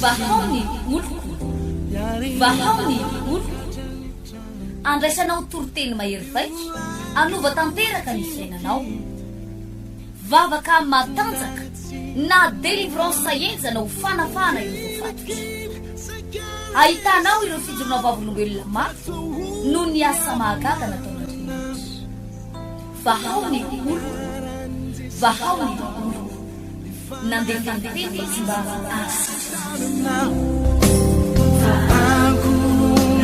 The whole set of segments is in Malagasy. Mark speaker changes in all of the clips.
Speaker 1: vahaony olo vahaony olo andraisanao toroteny mahery vaiko anova tanteraka ny fiainanao vavaka matanjaka na délivrance enjana ho fanafana ireo fatotra ahitanao ireo fijorona vavolombelona maro no ny asa mahagaga nataon'Andriamanitra vahaony olo vahaony olo nandefandefy izy mba asitra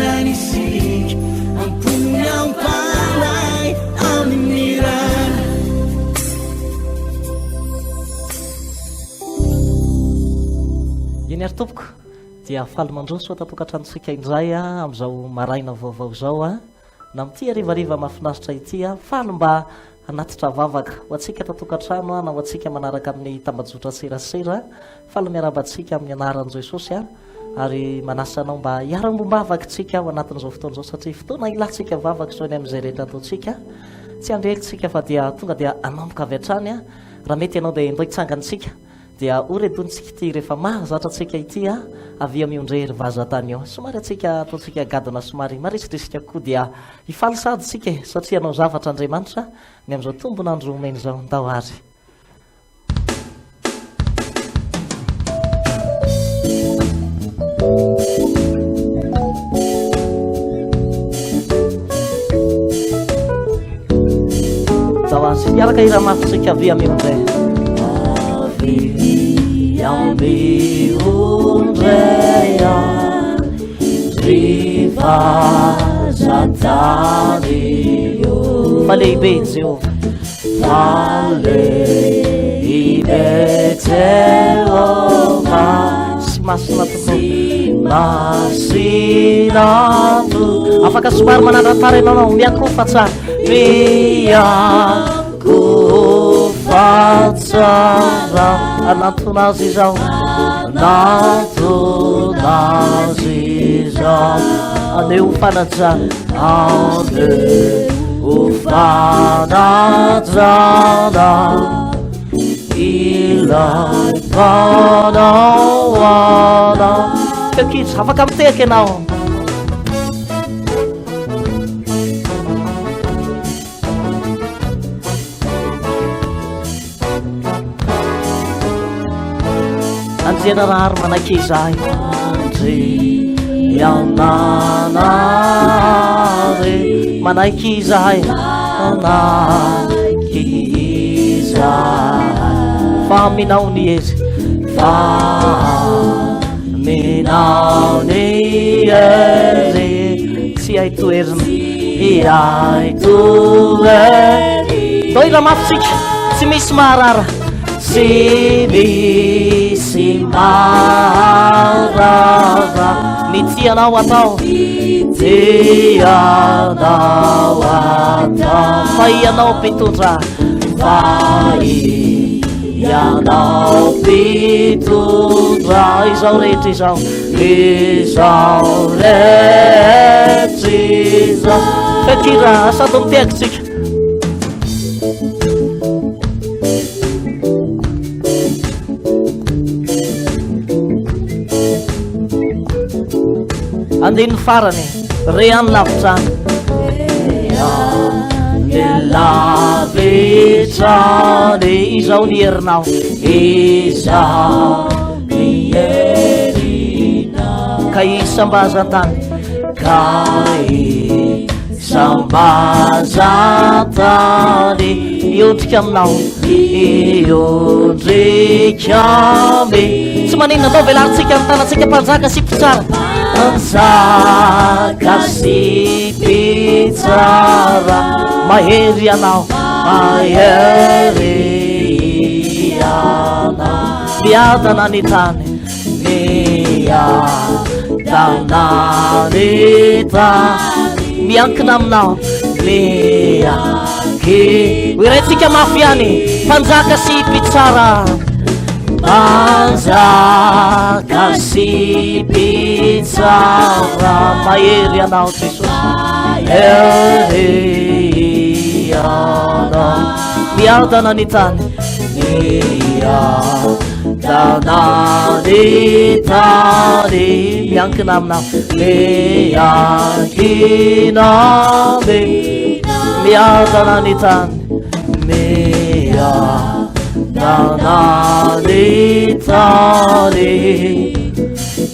Speaker 2: Nanisik ang punyang palay aminiran
Speaker 3: iny ary tompoko dia faly mandroso tatokatrantsika indray amin'izao maraina vaovao zao na mity arivariva mahafinaritra ity faly mba anatitra vavaka ho atsika tatokatrano na ho atsika manaraka amin'ny tambajotra serasera faly miarabantsika amin'ny anaran'i Jesosy ary manasanao mba hiara-mombavaka tsika ao anatin'izao fotoan'izao satria fotoana ilantsika vavaka zao ny amin'izay rehetra ataontsika tsy andrelintsika fa dia tonga dia anamboka avy hatrany raha mety ianao dia indray tsangantsika dia oretontsika ity rehefa mahazatra tsika ity avy miondrery vazatany eo somary atsika ataontsika gadona somary marisitrisika koa dia hifaly sady tsika satria anao zavatra Andriamanitra ny amin'izao tombonandro omeny zao ndao ary Yaraka ira mafitsika avy miondray miondray riva zatany fa lehibe Jehova fa lehibe Jehova sy masina tokoa masina tokoa afaka somary manandrantara ianao miakofa tsara fatsara anatonazy izao anatonazy izao aneo fanajana aneo fanajana ilay fanaoana fekizy afaka miteka ianao Anjenarary manaiky izahay Andriananary manaiky izahay manaiky izahay faminaony ezy faminaony ezy tsy hay toeriny hay toeriny toira mafitsika tsy misy maharara sy misy marara ny tianao atao tianao atao fa ianao mpitondra fa ianao mpitondra izao rehetra izao rehetra izao fekira sady miteakitsika andiny farany reany lavitrany lavitrany izao ny herinao izao ny herinao ka isambazantany ka isambazantany iondrika aminao iondrika ame tsy maninona atao velarintsika ny tanatsika mpanjaka siko tsara Anzaka si pitsara mahery anao mahery anao miadana ny tany miadana ny tany miankina aminao mianky hoiraitsika mafy any mpanjaka si pitsara Anzaka si pitsara mahery anao Jesosy mahery anao miadana ny tany miadana ny tany miankina aminao miankina miadana ny tany miadana ny tany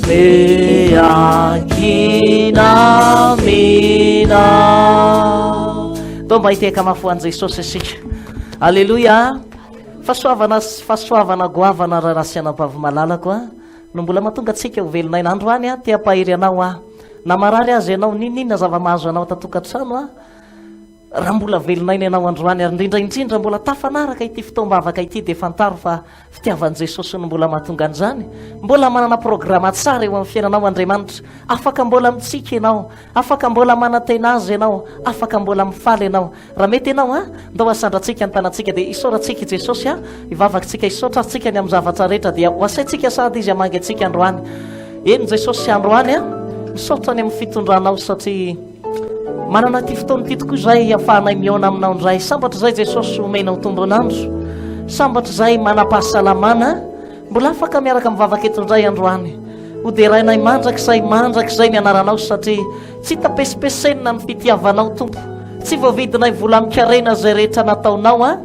Speaker 3: miankina mina mba hiteka mafoan Jesosy isika alleluia fahasoavana goavana rarasianam-pavy malalako a no mbola mahatonga atsika ho velonay n'androany a tia pahiry anao a na marary azy ianao ninina zava-mahazo anao tatokantrano a raha mbola velonay ny anao androany ary indrindraindrindra mbola tafanaraka ity fotoam-bavaka ity dia fantaro fa fitiavan'i Jesosy no mbola mahatonga an'izany mbola manana programa tsara eo amin'ny fiainanao Andriamanitra afaka mbola mitsika ianao afaka mbola manantena azy ianao afaka mbola mifaly ianao raha mety ianao a ndao asandratsika ny tanantsika dia isaorantsika i Jesosy a ivavakantsika isaotra tsika ny amin'ny zavatra rehetra dia hoasaintsika sady izy hamangy antsika androany eny Jesosy androany a misaotra ny amin'ny fitondranao satria manana ty fotoana ty tokoa zay afahanay miona aminao ndray sambatra zay Jesosy omenao tombonandro sambatra zay manam-pahasalamana mbola afaka miaraka mivavaka eto ndray androany ho derainay mandrakizay ny anaranao satria tsy tapesipesena ny fitiavanao tompo tsy voavidinay vola mikarena zay rehetra nataonao a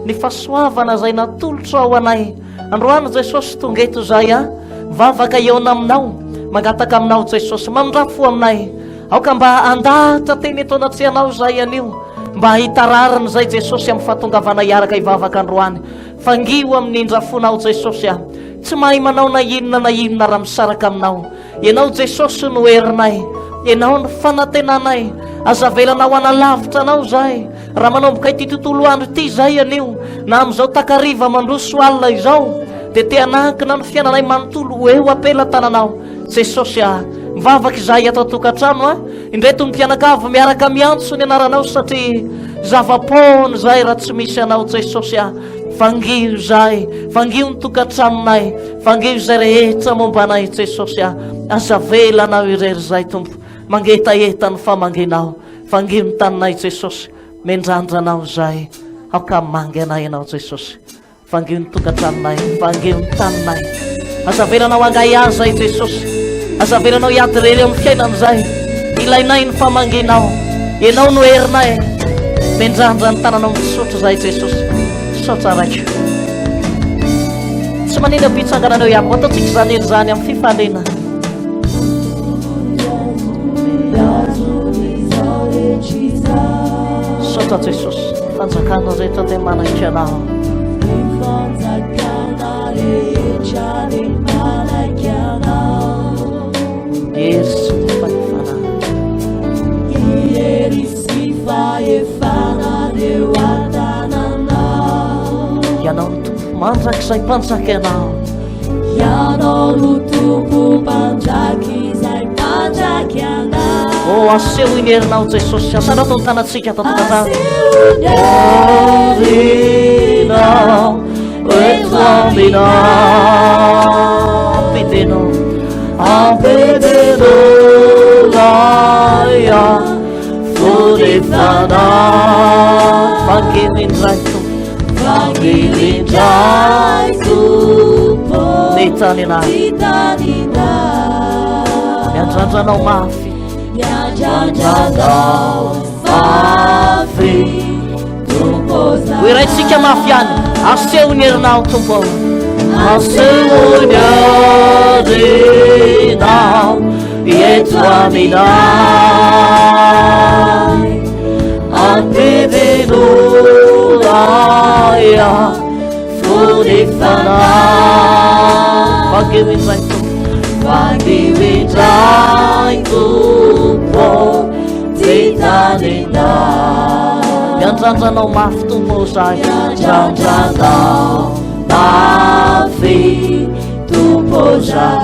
Speaker 3: ny fahasoavana zay natolotra ao anay androany Jesosy tonga eto zay a mivavaka eona aminao mangataka aminao Jesosy mamindrafo aminay aoka mba andahatra teny eto anatrianao zay anio mba hitarariny zay Jesosy amin'ny fahatongavana iaraka ivavaka androany fangio amin'ny indrafonao Jesosy a tsy mahay manao na inona raha misaraka aminao ianao Jesosy no herinay ianao no fanantenanay azavelanao analavitra anao zay raha manomboka ity tontolo andro ity zay anio na amin'izao takariva mandroso alina izao dia teanankina ny fiainanay manontolo eo apela tananao Jesosy a mivavaka izay atao tokantrano a indreto ny mpianakavy miaraka miantso ny anaranao satria zava-pony zay raha tsy misy anao Jesosy a fangio zay fangio ny tokantranonay fangio zay rehetra momba anay Jesosy a azavelanao irery zay tompo mangetaeta ny famanginao fangio ny taninay Jesosy mendrandranao zay aoka mangy anay ianao Jesosy fangio ny tokantranonay fangio ny taninay azavelanao angay azy zay Jesosy azavelanao hiady rery amin'ny fiainan'izay ilainay ny famanginao ianao no herinay mendrandra ny tananao misotra zay Jesosy sotra raiky tsy manina pitsangananao ihany ataontsika zany ery zany amin'ny fifalena sotra Jesosy fanjakana rehetra dia manaiky anao Yes, ianao no tompo mandrakizay mpanjaka ianao ianao no tompo mandrakizay mpanjaka ianao aseho iny herinao Jesosy asanao tao tanatsika tatokatany orinao eto aminao ampidenao ampedenolaya fodefana fangilindray tompo netaninahy miandrandranao mafy hoiraitsika mafy any aseho ny herinao tompo aseho ny herinao eto aminay ampedenolaya fodefana fangilindray tompo titanina miandrandranao mafy tompo zay miandrandranao mafy tompo zay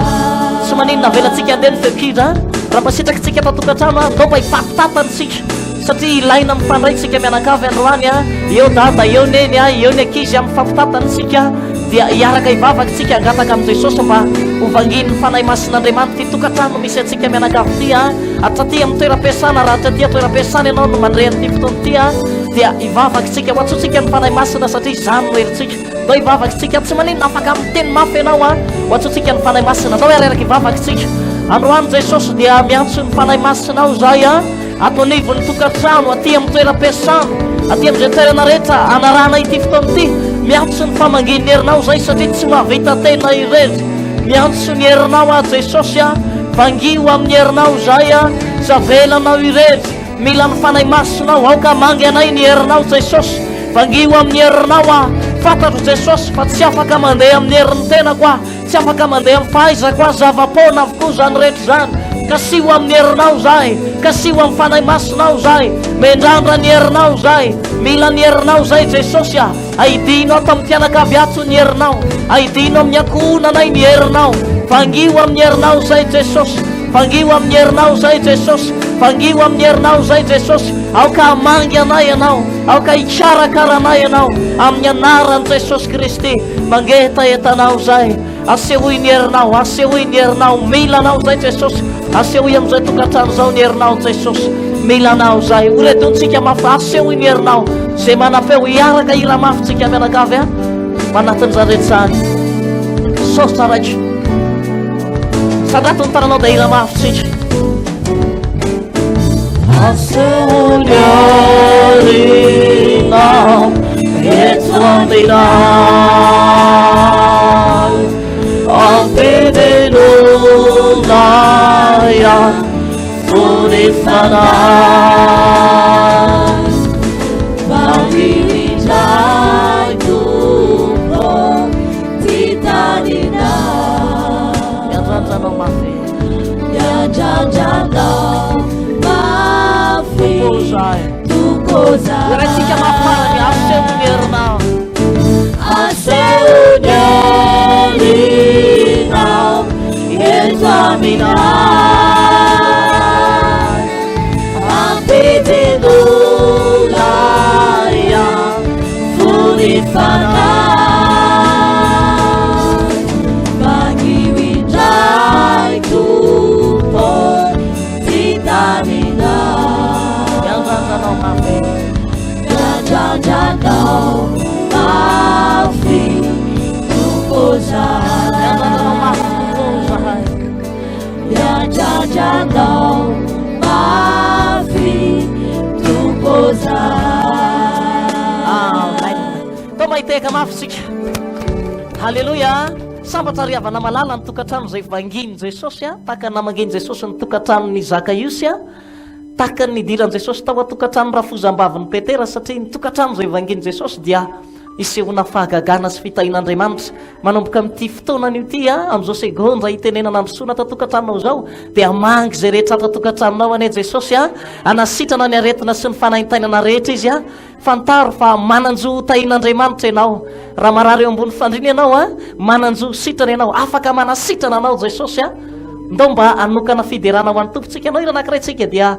Speaker 3: tsy maninona velantsika andeha ny fekira raha mba sitrakintsika tatokantrano a ndao mba hifampitatantsika satria ilaina mifandraitsika mianakavy androany a eo dada eo neny a eo ny ankizy amin'ny fampitatanytsika dia hiaraka hivavakantsika angataka amin'i Jesosy mba hovanginy ny fanahy masin'Andriamanitra ty tokantrano misy antsika mianakavy ty a atraty amin'ny toeram-piasana raha atraty toeram-piasana ianao no mandray an'ity fotoana ty a dia hivavakantsika ho atsotsika ny fanahy masina satria izany no herintsika andao ivavakytsika tsy maninona afaka amin'ny teny mafy ianao a hoatsotsika ny fanahy masina andao areraky ivavakytsika androany Jesosy dia miantso ny fanahy masinao zay a atonivony tokantrano aty amin'ny toeram-piasana aty amin'izay toerana rehetra anarana ity fotoana ity miantso ny famanginy herinao zay satria tsy mahavita tena irery miantso ny herinao a Jesosy a vangio amin'ny herinao zay a zavelanao irery mila ny fanahy masinao aoka mangy anay ny herinao Jesosy vangio amin'ny herinao a fantatro Jesosy fa tsy afaka mandeha amin'ny herin'ny tena koa tsy afaka mandeha amin'ny fahaiza koa zava-pona avokoa zany rehetra zany kasio amin'ny herinao zay kasio amin'ny fanahy masinao zay mendrandra ny herinao zay mila ny herinao zay Jesosy a aidino ato amin'ny mpianakaviatso ny herinao aidino amin'ny ankohonanay ny herinao vangio amin'ny herinao zay Jesosy vangio amin'ny herinao zay Jesosy vangio amin'ny herinao zay Jesosy aoka amangy anay ianao aoka hikarakara anay ianao amin'ny anaran'i Jesosy Kristy mangetaetanao zay asehoy ny herinao asehoy ny herinao mila anao zay Jesosy asehoy amin'izay tokantrano zao ny herinao Jesosy mila anao zay oredontsika mafy asehoy ny herinao zay manapeo hiaraka ira mafytsika mianakavy a manatin'izany rehetra zany sotra raiky sandrato ny taranao da ira mafytsika aseholyarina eto aminay ampedenonaya fonifanay vangilindray tompo titanina miandrandrano mafy miandrandrano mafy tukozay iraitsika mafarany aseho'ny herinao aseho'ny eto aminay ampidinolaya fonifanay vangilindray tompo titanina miandrandrano mafy miandrandrano mafy tukozay miandrandrano mafy tukozay miandrandrano mafy tukozay to mahiteka mafy sika halleloia sambatra riavana malala ny tokantrano zay vanginy Jesosy a tahaka namanginy Jesosy ny tokantranony Zakaiosy a tahaka ny nidiran'i Jesosy tao atokantrano rafozam-bavin'ny Petera satria ny tokantrano zay vanginy Jesosy dia isehona fahagagana sy fitahin'Andriamanitra manomboka amin'ity fotoanany io ty a amin'izao segondra itenenana androsoana tatokantranonao zao dia amangy zay rehetra tatokantranonao ane Jesosy a anasitrana ny aretina sy ny fanahintainana rehetra izy a fantaro fa mananjo tahin'Andriamanitra ianao raha marary eo ambony fandriny ianao a mananjo sitrana ianao afaka manasitrana anao Jesosy a ndao mba anokana fiderana ho an'ny tompontsika anao ira anakiraitsika dia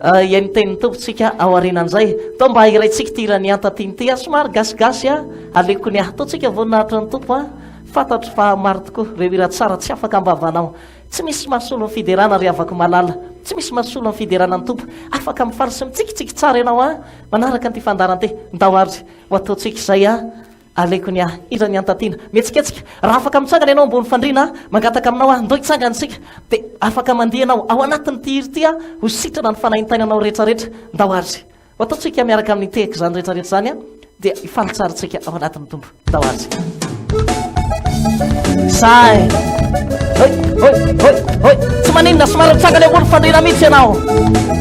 Speaker 3: iainy tenin'ny tompontsika ao arinan'izay to mba iraitsika ty irany antatiny ty a somary gasigasy a aleko ny ahataotsika voninahitra ny tompo a fantatro fa maro tokoa reo ira tsara tsy afaka ambavanao tsy misy mahasolo ny fiderana ry avako malala tsy misy mahasolo ny fiderana ny tompo afaka mifarisy mitsikitsiky tsara ianao a manaraka ny ty fandarante ndao ary ho ataotsika izay a aleko ny irany antatina mietsiketsika raha afaka mitsangana ianao ambony fandrina mangataka aminao a ndo hitsanganysika dia afaka mandehanao ao anatin'ny tihiry ty a ho sitrana ny fanahintainanao rehetrarehetra ndao ary ho ataotsika miaraka amin'ny tehaka zany rehetrarehetra zany a dia ifalitsaritsika ao anatin'ny tompo ndao ary say tsy maninona somary mitsangana ambony fandrina mihitsy ianao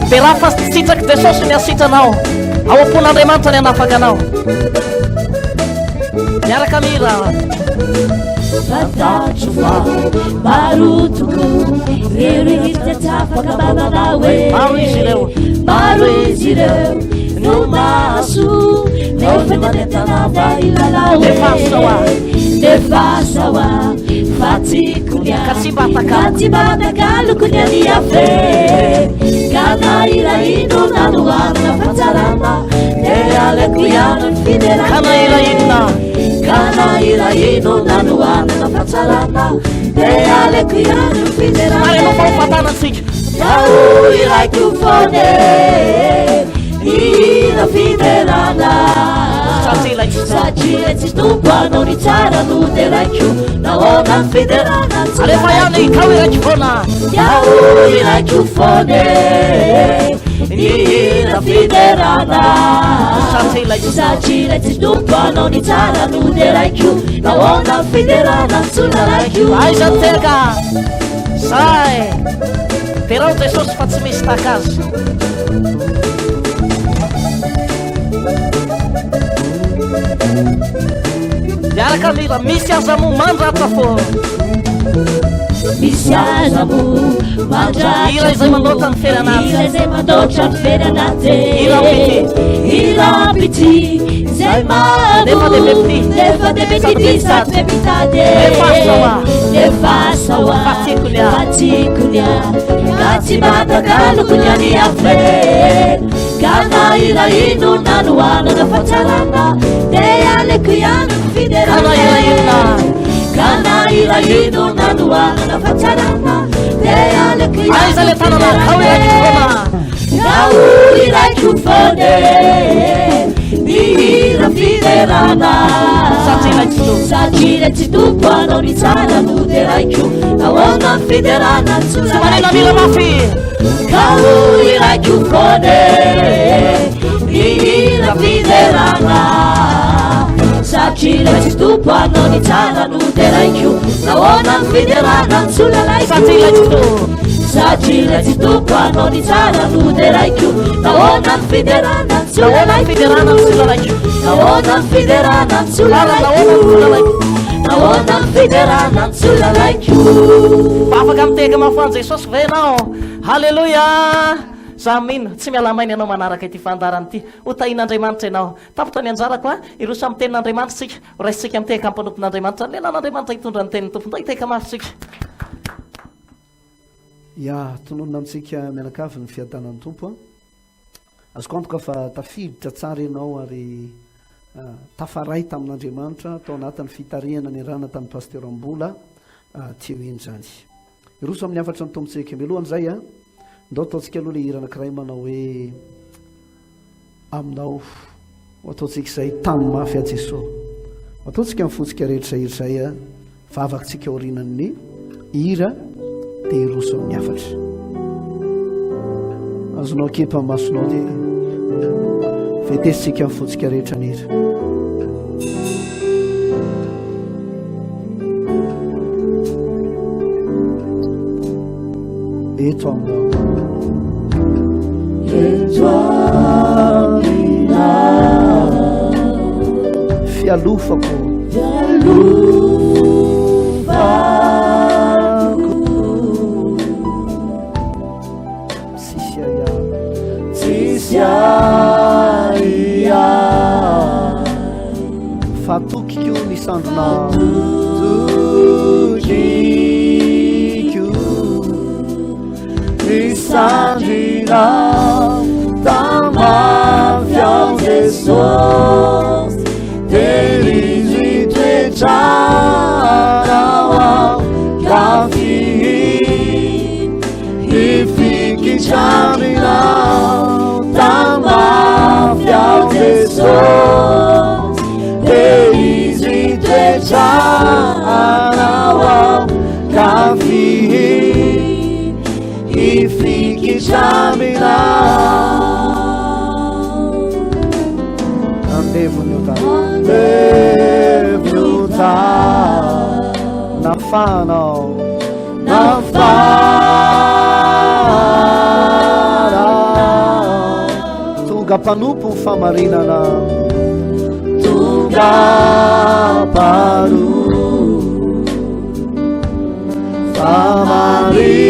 Speaker 3: dia raha fa sitraky Jesosy ny asitranao ao am-pon'Andriamanitra ny anafaka anao miaraka mira
Speaker 2: fantatro fa maro toko reo rehetra tsy afaka manana hoe
Speaker 3: maro izy ireo
Speaker 2: no mahaso nefa manentana mba ilalao nefa sawa fatikunya katibata lukuni aliafe kana ila ino nanuana fatarana ale kuyano fidera kana ila ino nanuana fatarana ale kuyano fidera
Speaker 3: mare no fatana sik
Speaker 2: tau ila kufone ila fiderana Sachi Tumpano ni tsara no de raikyo naona fiderana
Speaker 3: alefa ihany kao iraiky foana
Speaker 2: yao iraikyo fone nihira fiderana satria tsy tumpano ni tsara no de raikyo naona fiderana tsona raikyo
Speaker 3: aiza teka zay terao jesosy fa tsy misy takazy miaraka mira misy aza mo mandratra fo
Speaker 2: misy aza mo mandratra
Speaker 3: ira izay mandoatra ny fery anaty
Speaker 2: ira izay mandoatra ny fery anaty
Speaker 3: ira
Speaker 2: piti zay
Speaker 3: nefa
Speaker 2: debe piti sady be mitady nefa sawa fatikunya gatsy matakalokony any afe kana ira ino nanoanana fatsarana de aleko ihany fiderana kana ira ino nanoanana fatsarana de aleko ihany
Speaker 3: aiza le tanana kao iraiky foana
Speaker 2: kao iraiky fone mihira fiderana satria tsy tompo anao ny tsara no de raikyo nahoana fiderana
Speaker 3: tsomanenamila mafy
Speaker 2: kao iraikyo fone mihira fiderana satria tsy tompo anao ny tsara no de raikyo nahoana fiderana tsolalaikyo satria tsy tompo anao ny tsara no de raikyo nahoana fiderana tsolalaikyo nahoana fiderana tsolalaikyo nahoana fiderana tsolalaikyo
Speaker 3: afaka miteka mafanj jesosy venao halleloia za mino tsy miala mainy ianao manaraka ity fandarany ity hotahin'andriamanitra ianao tapitra ny anjarako a irosa amin'ny tenin'andriamanitra tsika raisitsika miteka ampanompon'andriamanitra lelan'andriamanitra hitondra ny tenin'ny tompon hiteka mafitsika
Speaker 4: ya tononona amintsika mianakavy ny fiadanan'ny tompo a azoko antoka fa tafiditra tsara ianao ary tafaray tamin'andriamanitra tao anatin'ny fitariana ny rana tamin'ny pasteur ambola teo eny zany iroso amin'ny afatra ny tompontsika mialohany zay a ndao ataontsika aloha le hira anankiray manao hoe aminao ataontsika izay tany mafy a jesosy ataontsika mifontsika rehetra izay a vavakantsika orinan'ny hira dia iroso amin'ny afatra azonao kepa masonao dia vetesitsika mifontsika rehetra ny hira eto aminao fialofako tsisy aia fatokiko ny sandronao Sandrina tamafiao Jesus Derizi tuecharao Kafi Ifiki chamina tamafiao Jesus Derizi tuecharao Kafi Ifiki chamina Andevnuta Nafano Tunga panupu famarinana Tunga paru Famarina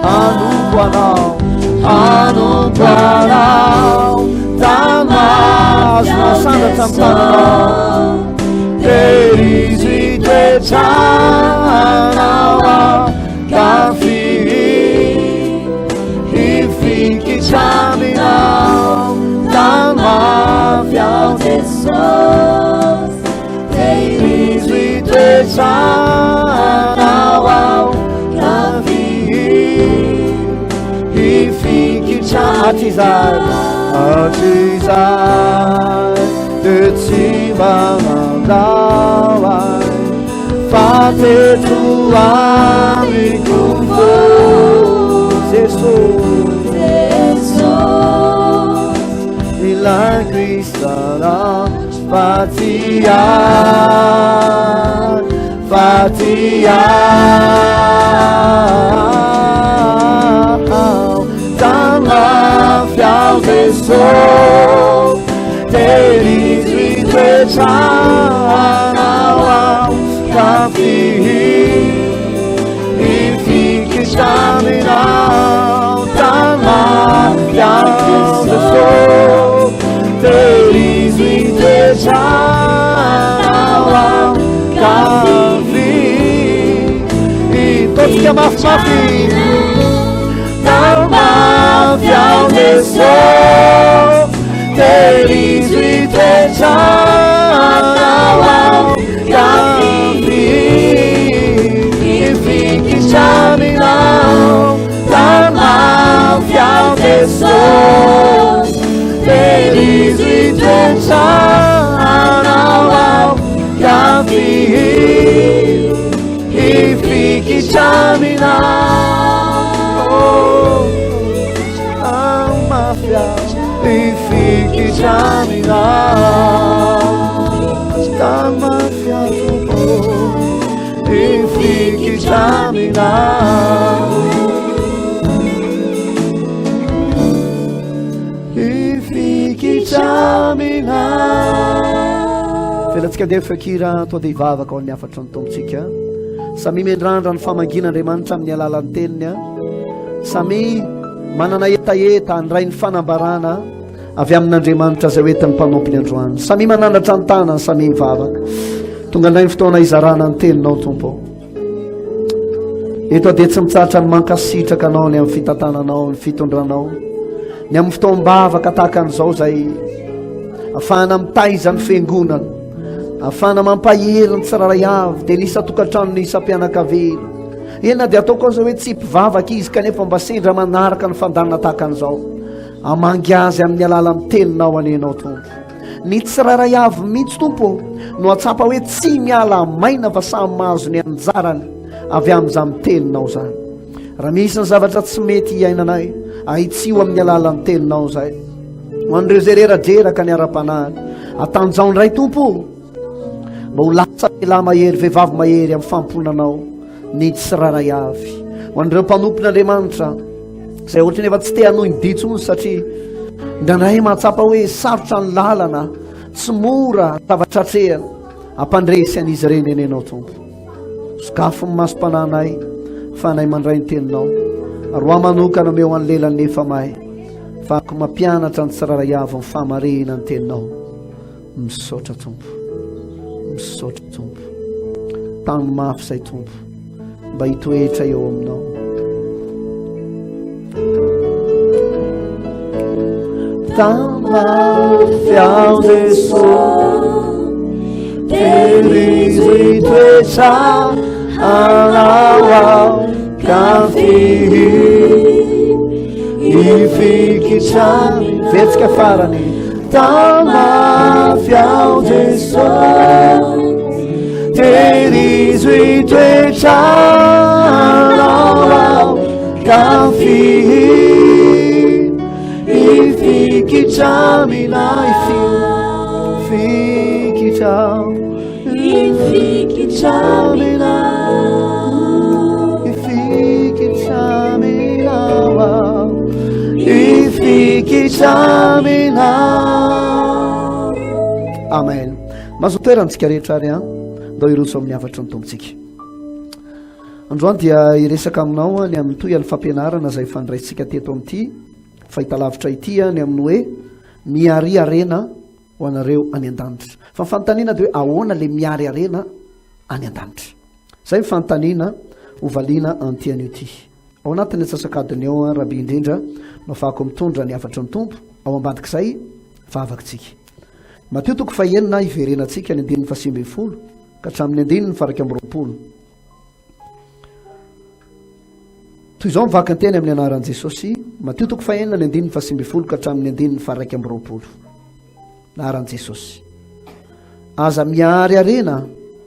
Speaker 4: Anu Guanao Tamas Masana Tampanao Derizi Tuecanawa Kafi Ifiki Chaminao Tamafiao Jesus Derizi Tuecanawa Kafi Ifiki Atizar Andawai Fatetu amikufu Jesus Nilai Kristana Fatia Tama fiao Jesus Teris vitechana Kafihi Ifiki chaminau Tama fiao Jesus Teris vitechana Kafihi E todos que amam Kafihi Tama fiao Jesus Teris vitechana Kafihi Ifiki chaminau Tama fiao Jesus Teris vitechana Kafihi Ifiki chaminau Tama fiao Ifiki chaminau Tama fiao Ifiki chaminau Ifiki chaminau Felantsika dia fakira toa dia hivavaka ao amin'ny afatra ny tompontsika samy mendrandra ny famangin'Andriamanitra amin'ny alalan'ny teniny samy manana etaeta andray ny fanambarana avy amin'Andriamanitra zay hoentin'ny mpanompiny androany samy mananatra ny tanany samy mivavaka tonga indray ny fotoana izarana ny teninao tompo eto dia tsy mitsaratra ny mankasitraka anao ny amin'ny fitantananao ny fitondranao ny amin'ny fotoam-bavaka tahaka an'izao zay afahana mitaiza ny fiangonana afahana mampahery ny tsiraray avy dia nisa tokantrano nisa mpianakavely ena dia ataoko an'izao hoe tsy mpivavaka izy kanefa mba sendra manaraka ny fandanana tahaka an'izao amangy azy amin'ny alala miteninao anenao tompo ny tsiraray avy mihitsy tompo no atsapa hoe tsy miala maina fa samy mahazo ny anjarany avy amin'izany miteninao zany raha misy ny zavatra tsy mety iainanay ahitsio amin'ny alala miteninao zay ho an'ireo zay reradraraka ny ara-panahiny atanjao ndray tompo mba ho lasa lehilahy mahery vehivavy mahery amin'ny famponanao ny tsiraray avy ho an'ireo mpanompon'Andriamanitra zay ohatra nefa tsy te hanohy ny ditsony satria ndrandray mahatsapa hoe sarotra ny lalana tsy mora zava-tratrehana ampandresy an'izy ireny enenao tompo sokafo ny masom-pananay fa nay mandray ny teninao ary ho amanokana meo an'ny lelany nefa mahay fa ako mampianatra ny tsiraray avy ny famarena ny teninao misaotra tompo misaotra tompo tany mafy zay tompo mba hitoetra eo aminao Tama fiao Jesus Teris vitechana Kafihi Ifiki chaminau Vetsika farany Tama fiao Jesus Teris vitechana Kafihi Ifiki chaminau Ifiki chaminau Ifiki chaminau Ifiki chaminau Amen. Mazo toerantsika rehetra ary ndao iroso amin'ny afatra ny tompontsika androany dia iresaka aminao ny amin'ny toy ny fampianarana zay fandraisitsika teto amin'ity fahitalavitra ity ny amin'ny hoe miary arena ho anareo any an-danitra fa fanontaniana dia hoe ahoana le miary arena any an-danitra zay fanontaniana hovaliana antian'io ity ao anatin'ny atsasakadiny eo rahabe indrindra no fahako mitondra ny afatra ny tompo ao ambadik'izay vavakitsika Mateo toko fahenina iverenantsika ny 110 ka hatramin'ny 120 toy izao mivaka ny teny amin'ny anaran'i Jesosy Mateo toko fahenina ny 120 ka hatramin'ny 120 anaran'i Jesosy aza miary arena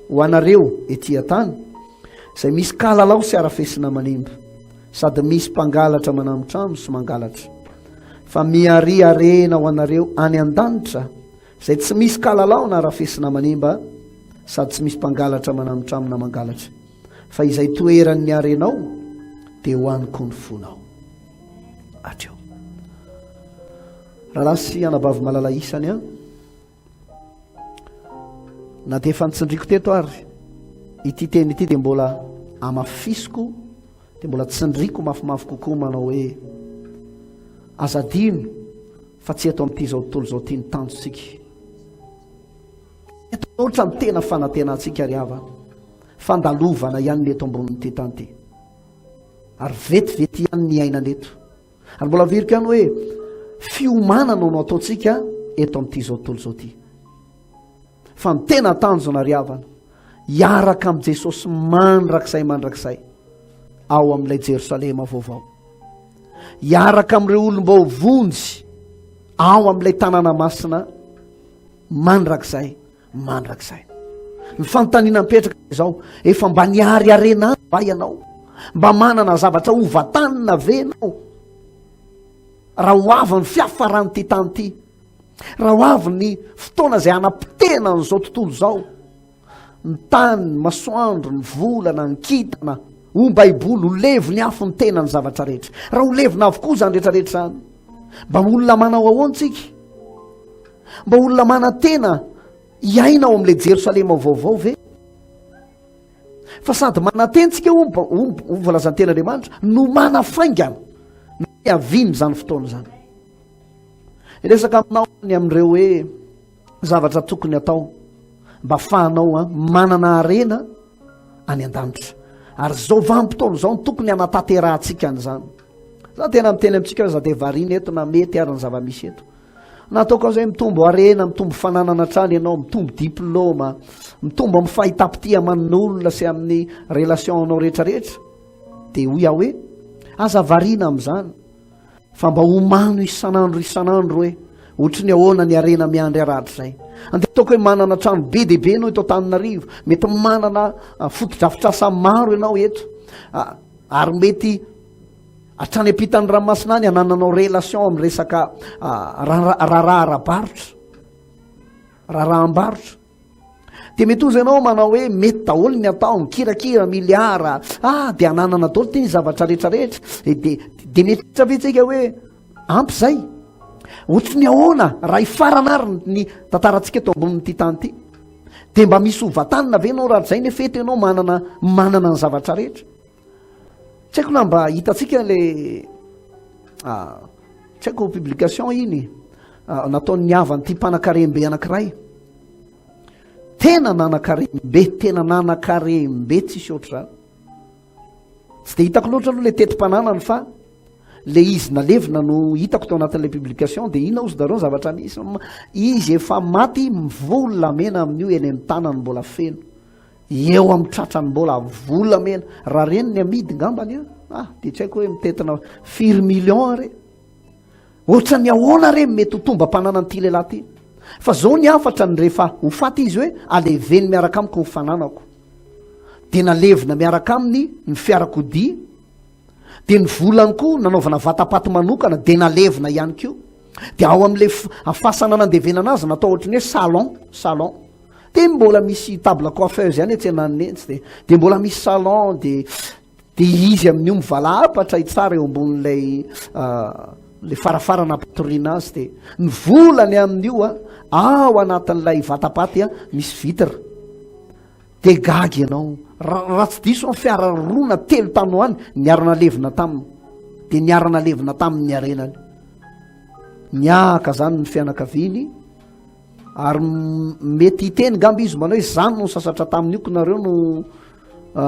Speaker 4: ho anareo etỳ tany izay misy kalalao sy arafesina manimba sady misy mpangalatra manambitrano sy mangalatra fa miary arena ho anareo any an-danitra izay tsy misy kalalao na arafesina manimba sady tsy misy mpangalatra manambitrano na mangalatra fa izay toeran'ny arenao dia ho aniko ny fonao atreo raha lasy anabavy malala isany a na dia efa nitsindriko teto ary ity teny ity dia mbola amafisiko dia mbola tsindriko mafimafy kokoa manao hoe azadino fa tsy eto amin'ity zao tontolo zao ity ny tanjotsika eto ohatra ny tena fanantenantsika ry hava fandalovana ihany ny eto ambonin'ity tany ity ary vetivety ihany ny ainaneto ary mbola viriko ihany hoe fiomanana no ataontsika eto amin'ity zao tontolo zao ity fa ny tena tanjona ry havana hiaraka amin'i Jesosy mandrakizay ao amin'ilay Jerosalema vaovao hiaraka amin'ireo olom-bao vonjy ao amin'ilay tanàna masina mandrakizay ny fanontaniana mipetraka izao efa mba niary arena va ianao mba manana zavatra hovatanina ve ianao raha ho avy ny fiafarany ty tany ity raha ho avy ny fotoana izay anam-pitena n'izao tontolo izao ny tany ny masoandro ny volana ny kintana ho baiboly ho levo ny afo ny tena ny zavatra rehetra raha ho levona avokoa zany rehetrarehetra zany mba olona manao ahoantsika mba olona mana-tena hiaina ao amin'ilay Jerosalema vaovao ve fa sady manantentsika voalazanten'Andriamanitra no manafaingana no aviny zany fotoana zany resaka aminao ny amin'ireo hoe zavatra tokony atao mba fahanao manana arena any an-danitra ary zao vanim-potoana zao ny tokony anataterahantsika an'izany za tena miteny amintsika za dia varina eto na mety ary ny zava-misy eto nataoko zay mitombo arena mitombo fananana trany ianao mitombo diplôma mitombo amin'ny fahitapiti aman'olona sy amin'ny relation anao rehetrarehetra dia hoy aho hoe aza varina amin'izany fa mba homano isanandro hoe ohatra ny ahoana ny arena miandry aratra zay andeha ataoko hoe manana trano be dehibe ianao eto Antananarivo mety manana fotodrafitrasa maro ianao eto ary mety hatrany ampitany ranomasina any hanananao relation amin'ny resaka raharahambarotra dia mety ozy ianao manao hoe mety daholo ny atao mikirakira miliara dia hananana daholo ty ny zavatra rehetrarehetra dia mety travetsika hoe ampy zay ohatra ny ahoana raha hifarana ary ny tantarantsika eto ambonin'ity tany ity dia mba misy hovatanina ve ianao raha zay ny fety ianao manana ny zavatra rehetra tsy haiko na mba hitatsika le tsy haiko publication iny nataony havan'ity mpanakarembe anankiray tena nanakarembe tsisy oatra zany tsy dia hitako loatra aloha le tetim-pananany fa le izy nalevina no hitako tao anatin'ilay publication dia ina ozy dareo zavatra misy izy efa maty volamena amin'io eny amin'ny tanany mbola feno eo amin'ny tratrany mbola volamena raha reny ny amidy ngambany dia tsy haiko hoe mitetina 4 million re ohatra ny ahoana re mety ho tomba-panana n'ity lehilahy ty fa zao ny afatra ny rehefa ho faty izy hoe aleveny miaraka amiko ny fananako dia nalevina miaraka aminy ny fiarakodia dia ny volany koa nanaovana vatapaty manokana dia nalevina ihany koa dia ao amin'ilay afasana nandevenana azy natao ohatry ny hoe salon dia mbola misy table coiffeuse ihany tsy nanentsy dia mbola misy salon dia izy amin'io mivalapatra itsara eo ambonin'ilay le farafarana patorina azy dia ny volany amin'io ao anatin'ilay vatapaty misy vitra dia gagy ianao raha tsy diso ny fiararona telo tany ho any niarana levina taminy dia niarana levina tamin'ny arenany niaka zany ny fianakaviany ary mety hiteny gamby izy manao hoe zany no sasatra tamin'io ko nareo no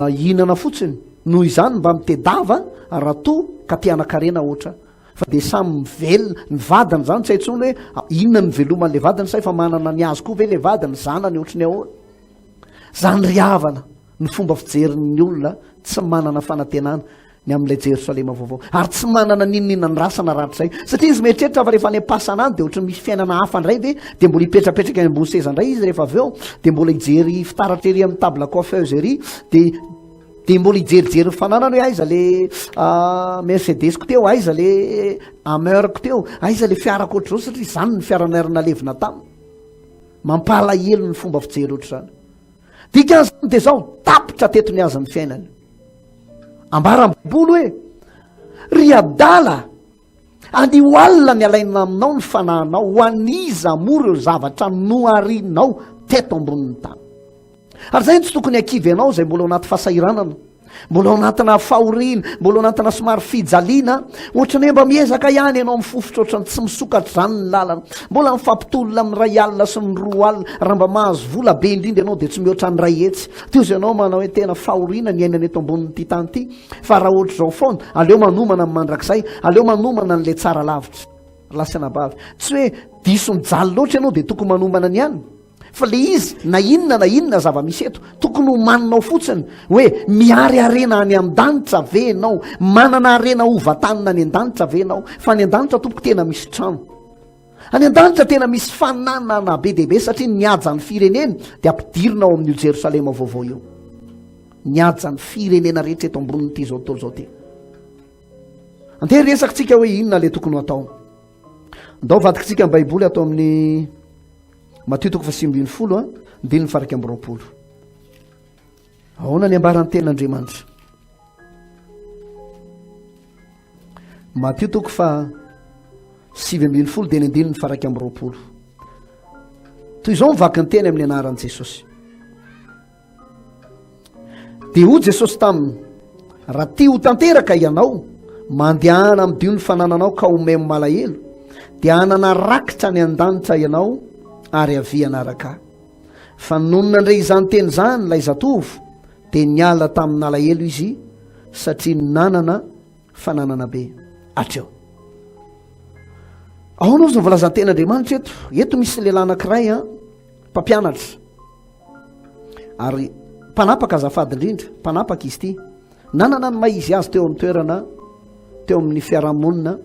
Speaker 4: hihinana fotsiny noho izany mba mitedava raha to ka tianakarena ohatra fa dia samy mivelona ny vadiny zany tsy haintsony hoe inona ny veloman'le vadiny say fa manana ny azy koa ve le vadiny zanany ohatra ny ahoana zany ry havana ny fomba fijerin'ny olona tsy manana fanantenana ny amin'ilay Jerosalema vaovao ary tsy manana ninonina ny rasana rahatrizay satria izy mieritreritra fa rehefa nepasana any dia ohatry misy fiainana hafa ndray ve dia mbola hipetrapetraka ambony seza indray izy rehefa avy eo dia mbola hijery fitaratra ery amin'ny table coiffeuse ery dia mbola hijerijery fananany hoe aiza le mercedesको teo aiza le ameurko teo aiza le fiarako ohatr' zao satria izany ny fiaranarana levina taminy mampalahelo ny fomba fijery ohatr' zany dikan'izany dia zao tapitra teto ny azy ny fiainany ambara baiboly hoe ry adala anio alina ny alaina aminao ny fanahinao ho aniza mory eo zavatra noarinao teto amboniny tany ary zay tsy tokony akivy anao zay mbola ao anaty fahasahiranana mbola ao anatina fahorina mbola ao anatina somary fijaliana ohatrany hoe mba miezaka ihany ianao mifofotra ohatrany tsy misokatra zany ny lalana mbola mifampitolona amin'ny ray alina sy ny roa alina raha mba mahazo vola be indrindra ianao dia tsy mihoatra ny ray etsy teo zay ianao manao hoe tena fahorina ny ainana eto amboniny tany ity fa raha ohatra zao foana aleo manomana ny mandrakizay aleo manomana n'le tsara lavitra lasana bavy tsy hoe diso mijaly loatra ianao dia tokony manomana ny any fa le izy na inona zava-misy eto tokony ho maninao fotsiny hoe miary arena any an-danitra ve ianao manana arena ovatanina any an-danitra ve ianao fa any an-danitra tompoko tena misy trano any an-danitra tena misy fananana be dehibe satria niaja ny firenena dia ampidirina ao amin'io Jerosalema vaovao eo niaja ny firenena rehetra eto amboniny ity zao tontolo zao ty andeha resakitsika hoe inona le tokony ho atao andao vadikitsika ny baiboly atao amin'ny Matthieu 7:20 ndiny faraka amby 20 ahoana ny ambarany ten'Andriamanitra Matthieu 7:20 dia ny andiny faraka amby 20 toy izao mivaky ny teny amin'ny anaran'i Jesosy dia ho Jesosy taminy raha tia ho tanteraka ianao mandehana amin'ny dio ny fanananao ka omay malahelo dia hanana rakitra ny an-danitra ianao ary avianaraka fa nonona indray izany teny izany ilay zatovo dia niala tamin'ny alahelo izy satria nanana fananana be atreo ahoana ozy ny volazan'ny ten'Andriamanitra eto misy lehilahy anankiray mpampianatra ary mpanapaka azafady indrindra mpanapaka izy ity nanana ny maizy azy teo amin'ny toerana teo amin'ny fiarahamonina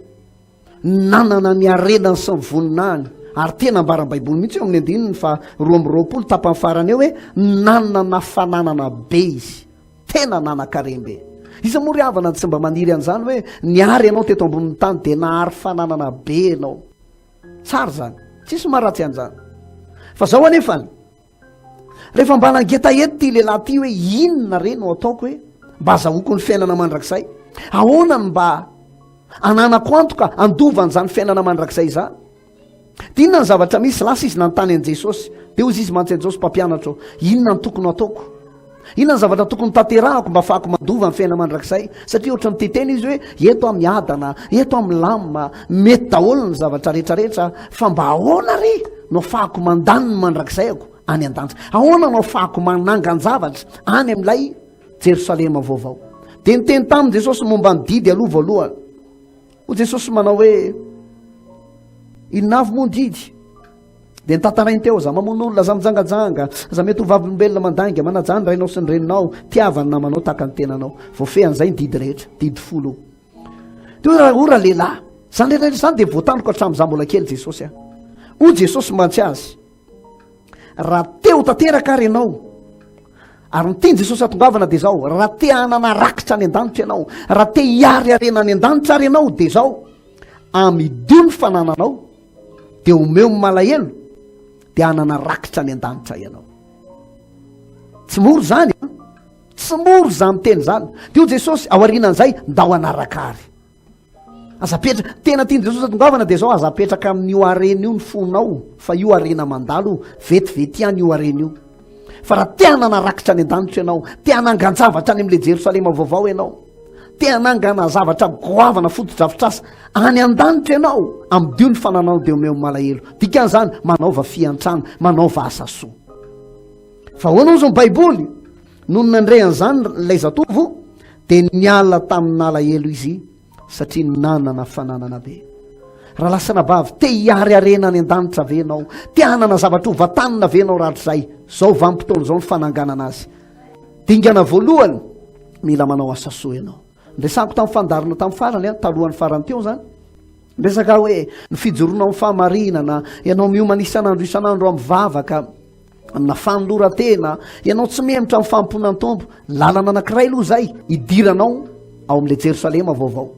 Speaker 4: nanana ny arenany sy ny voninany ary tena ambarany baiboly mihitsy eo amin'ny andininy fa 2:20 tapany farany eo hoe nanana fananana be izy tena nanan-karembe izy moa ry havana tsy mba maniry an'izany hoe niary ianao teto ambonin'ny tany dia nahary fananana be ianao tsara zany tsisy maharatsy an'izany fa zao anefany rehefa mba nangeta eto ty lehilahy ty hoe inona re no ataoko hoe mba azahoako ny fiainana mandrakizay ahoana ny mba ananako antoka andovan'izany fiainana mandrakizay za dia inona ny zavatra misy lasa izy nanontany an' Jesosy dia ozy izy mantsy Jesosy mpampianatra ao inona ny tokony ataoko inona ny zavatra tokony tanterahako mba afahako mandova ny fiainana mandrakizay satria ohatra miteteny izy hoe eto amiadana eto amin'ny lamina mety daholo ny zavatra rehetrarehetra fa mba ahoana ry no afahako mandany ny mandrakizayako any an-danitra ahoana no afahako manangan zavatra any amin'ilay Jerosalema vaovao dia niteny tamin'i Jesosy momba ny didy aloha voalohany ho Jesosy manao hoe inona avy moa ny didy dia nitantarainy teo za mamon'olona za mijangajanga za mety ho vavolombelona mandanga manajany rainao sy ny reninao tiavany namanao tahaka ny tenanao voafehan'izay ny didy rehetra didy folo teo raha ora lehilahy zany rehetrarehetra zany dia voatanoko hatramin'izany mbola kely Jesosy ho Jesosy mantsy azy raha teo tanteraka ary ianao ary ny tiany Jesosy atongavana dia zao raha te hanana rakitra any an-danitra ianao raha te hiary arena any an-danitra ary ianao dia zao amidio ny fanananao dia omeo ny malahelo dia hanana rakitra any an-danitra ianao tsy moro zany tsy moro zany teny zany dia ho Jesosy ao arinan'izay ndao anaraka ary azapetraka tena tiany Jesosy atongavana dia zao azapetraka amin'io arena io ny fonao fa io arena mandalo vetivety ihany io arena io fa raha te hanana rakitra any an-danitra ianao te hanangan-javatra any amin'ilay Jerosalema vaovao ianao te hanangana zavatra goavana foto-drafitrasa any an-danitra ianao amidio ny fananao dia omeo malahelo dikan'izany manaova fiantrano manaova asa soa fa hoana ozy ny baiboly nonona indray an'izany ilay zatovo dia niala tamin'ny alahelo izy satria nanana fananana be raha lasana bavy te hiary arena any an-danitra ve ianao te hanana zavatra hovatanina ve ianao rahatr'izay zao vanim-potoana zao ny fananganana azy dingana voalohany mila manao asa soa ianao ndresako tamin'ny fandarina tamin'ny farany a talohan'ny farany teo zany resaka hoe ny fijoroanao amin'ny fahamarinana ianao miomana isan'andro amin'ny vavaka na fanolora-tena ianao tsy memitra amin'ny famponan'ny tompo lalana anankiray aloha zay idiranao ao amin'le Jerosalema vaovao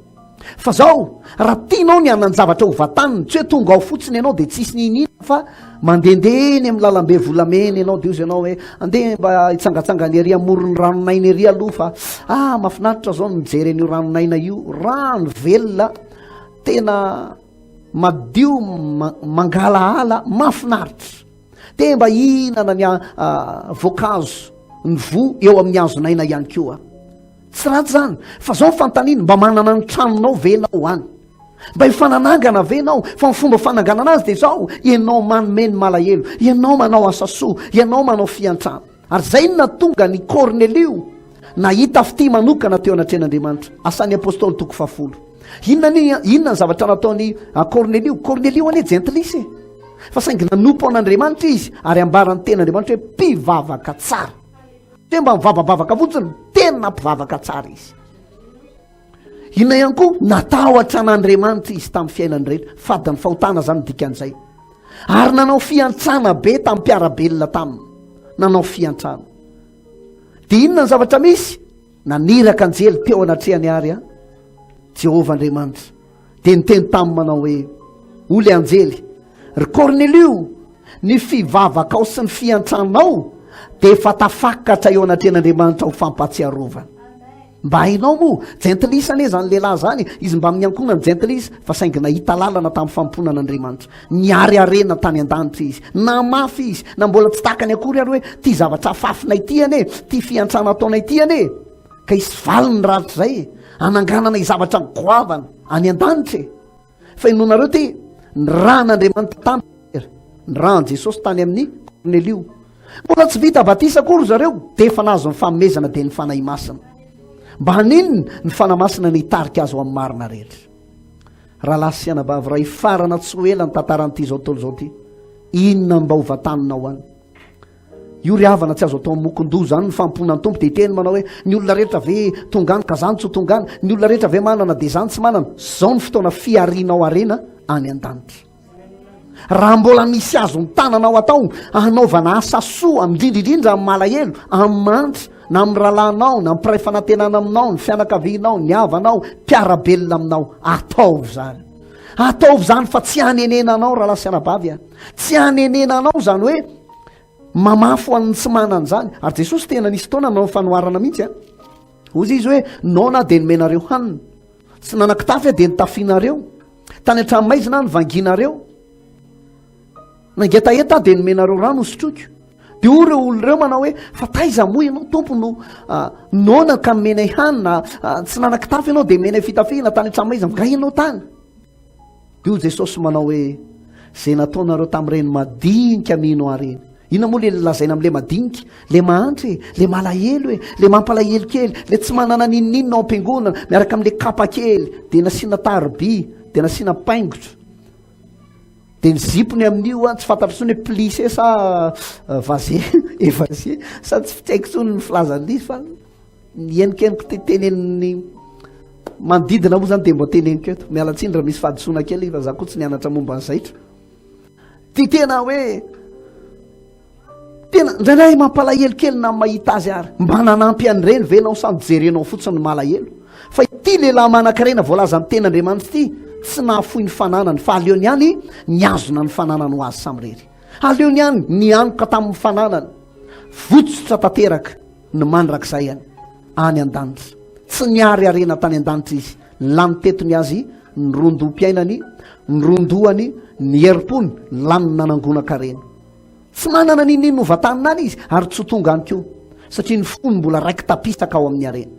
Speaker 4: fa zao raha tianao ny anany zavatra ho vataniny tsy hoe tonga ao fotsiny ianao de tsisy ninina fa mandendeny amin'ny lalambe volamena ianao de ozy ianao hoe andeha mba hitsangatsangany ery amorony ranonaina ery aloha fa mahafinaritra zao mijery an'io ranonaina io rano velona tena madio mangalahala mafinaritra de mba hihinana ny voankazo ny vo eo amin'ny hazonaina ihany koa tsy ratsy zany fa zao fantaniny mba manana ny tranonao venao any mba hifananangana venao fa fomba fananganana azy de zao ianao manome ny malahelo ianao manao asasoa ianao manao fiantrano ary zay na tonga ny Kornelio nahita fity manokana teo anatren'Andriamanitra asan'ny apôstôly 10 inona ny zavatra nataony Kornelio ane gentlisy fa saingy nanompo an'Andriamanitra izy ary ambarany ten'Andriamanitra hoe mpivavaka tsara te mba mivavabavaka fotsiny tena mpivavaka tsara izy inona ihany koa natahotra an'Andriamanitra izy tamin'ny fiainany rehetra fady ny fahotana zany dikan'izay ary nanao fiantrana be tamin'ny mpiarabelona taminy nanao fiantrana de inona ny zavatra misy naniraka anjely teo anatrehany ary Jehovah Andriamanitra de niteny taminy manao hoe oly anjely ry Kornelio ny fivavaka ao sy ny fiantranao de efa tafakatra eo anatren'Andriamanitra ho fampatsiarovana mba hainao moa gentilisa ane zany lehilahy zany izy mba amin'ny ankonany gentilisa fa saingy nahita lalana tamin'ny famponan'Andriamanitra niary arena tany an-danitra izy na mafy izy na mbola tsy takany akory ary hoe ty zavatra afafinay ty ane ty fiantrana ataonay ty ane ka izy valiny ratry zay ananganana izavatra goavana any an-danitra fa inonareo ty ny ran'Andriamanitra tany ny ran Jesosy tany amin'ny Kornelio mbola tsy vita batisa akory zareo de efa nazo ny fanomezana de ny fanahy masina mba haninony ny fanamasina ny hitarika azo amin'ny marina rehetra raha lasy sy anabavy raha hifarana tsy ho ela ny tantaran'ity zao tontolo zao ty inona mba ho vatanina any io ry havana tsy azo atao mokondoha zany ny famponan'ny tompo de teny manao hoe ny olona rehetra ve tongany ka zany tsy ho tongany ny olona rehetra ve manana de zany tsy manana zao ny fotoana fiarinao arena any an-danitra raha mbola misy azo ny tananao atao anaovana asa soa indrindrindrindra amin'ny malahelo amin'ny manitra na amin'ny rahalanao na mpiray fanantenana aminao ny fianakavinao ny havanao mpiarabelona aminao ataovy zany fa tsy hanenenanao raha lasy anabavy tsy hanenenanao zany hoe mamafo an'ny tsy manany zany ary Jesosy tena nisy taona nanao fanoharana mihitsy ozy izy hoe nona de nomenareo hanina tsy nanakitafy de nitafinareo tany an-tranomaizina ny vanginareo nangetaheta de nomenareo rano sotroiko de o reo oloreo manao hoe fa taiza moa ianao tompo no nona ka nomenay hanina tsy nanakitafy ianao de menay fitafina tany an-tranomaizina ga ianao tany de o Jesosy manao hoe zay nataonareo tamin'ireny madinika mino areny inona moa le lazaina amin'le madinika le mahantry le malahelo le mampalahelo kely le tsy manana ninoninona ao am-piangonana miaraka amin'le kapa kely de nasiana tarby de nasiana paingotra de ny zipony amin'io tsy fantatro tsony hoe plissé sa vaze evase sa tsy fitsaiko tsony ny filazan'izy fa nienikeniko teneniny manodidina moa zany de mba teneniko eto mialatsiny raha misy fahadisoana kely fa za koa tsy nianatra momba ny zaitra ty tena hoe tena ndraindray mampalahelo kely na mahita azy ary mba nanampy an'ireny venao samy jerenao fotsiny malahelo fa ity lehilahy manan-karena voalaza amin'ny ten'Andriamanitra ity tsy nahafoy ny fananany fa aleony ihany niazona ny fananany ho azy samyrery aleony ihany nianoka tamin'ny fananany votsotra tanteraka ny mandrak'izay any an-danitra tsy niary arena tany an-danitra izy lany tetony azy ny rondo-piainany ny rondoany ny herim-pony lany nanangonaka-rena tsy manana ninino hovatanina any izy ary tsy ho tonga any koa satria ny fony mbola raiky tapisaka ao amin'ny arena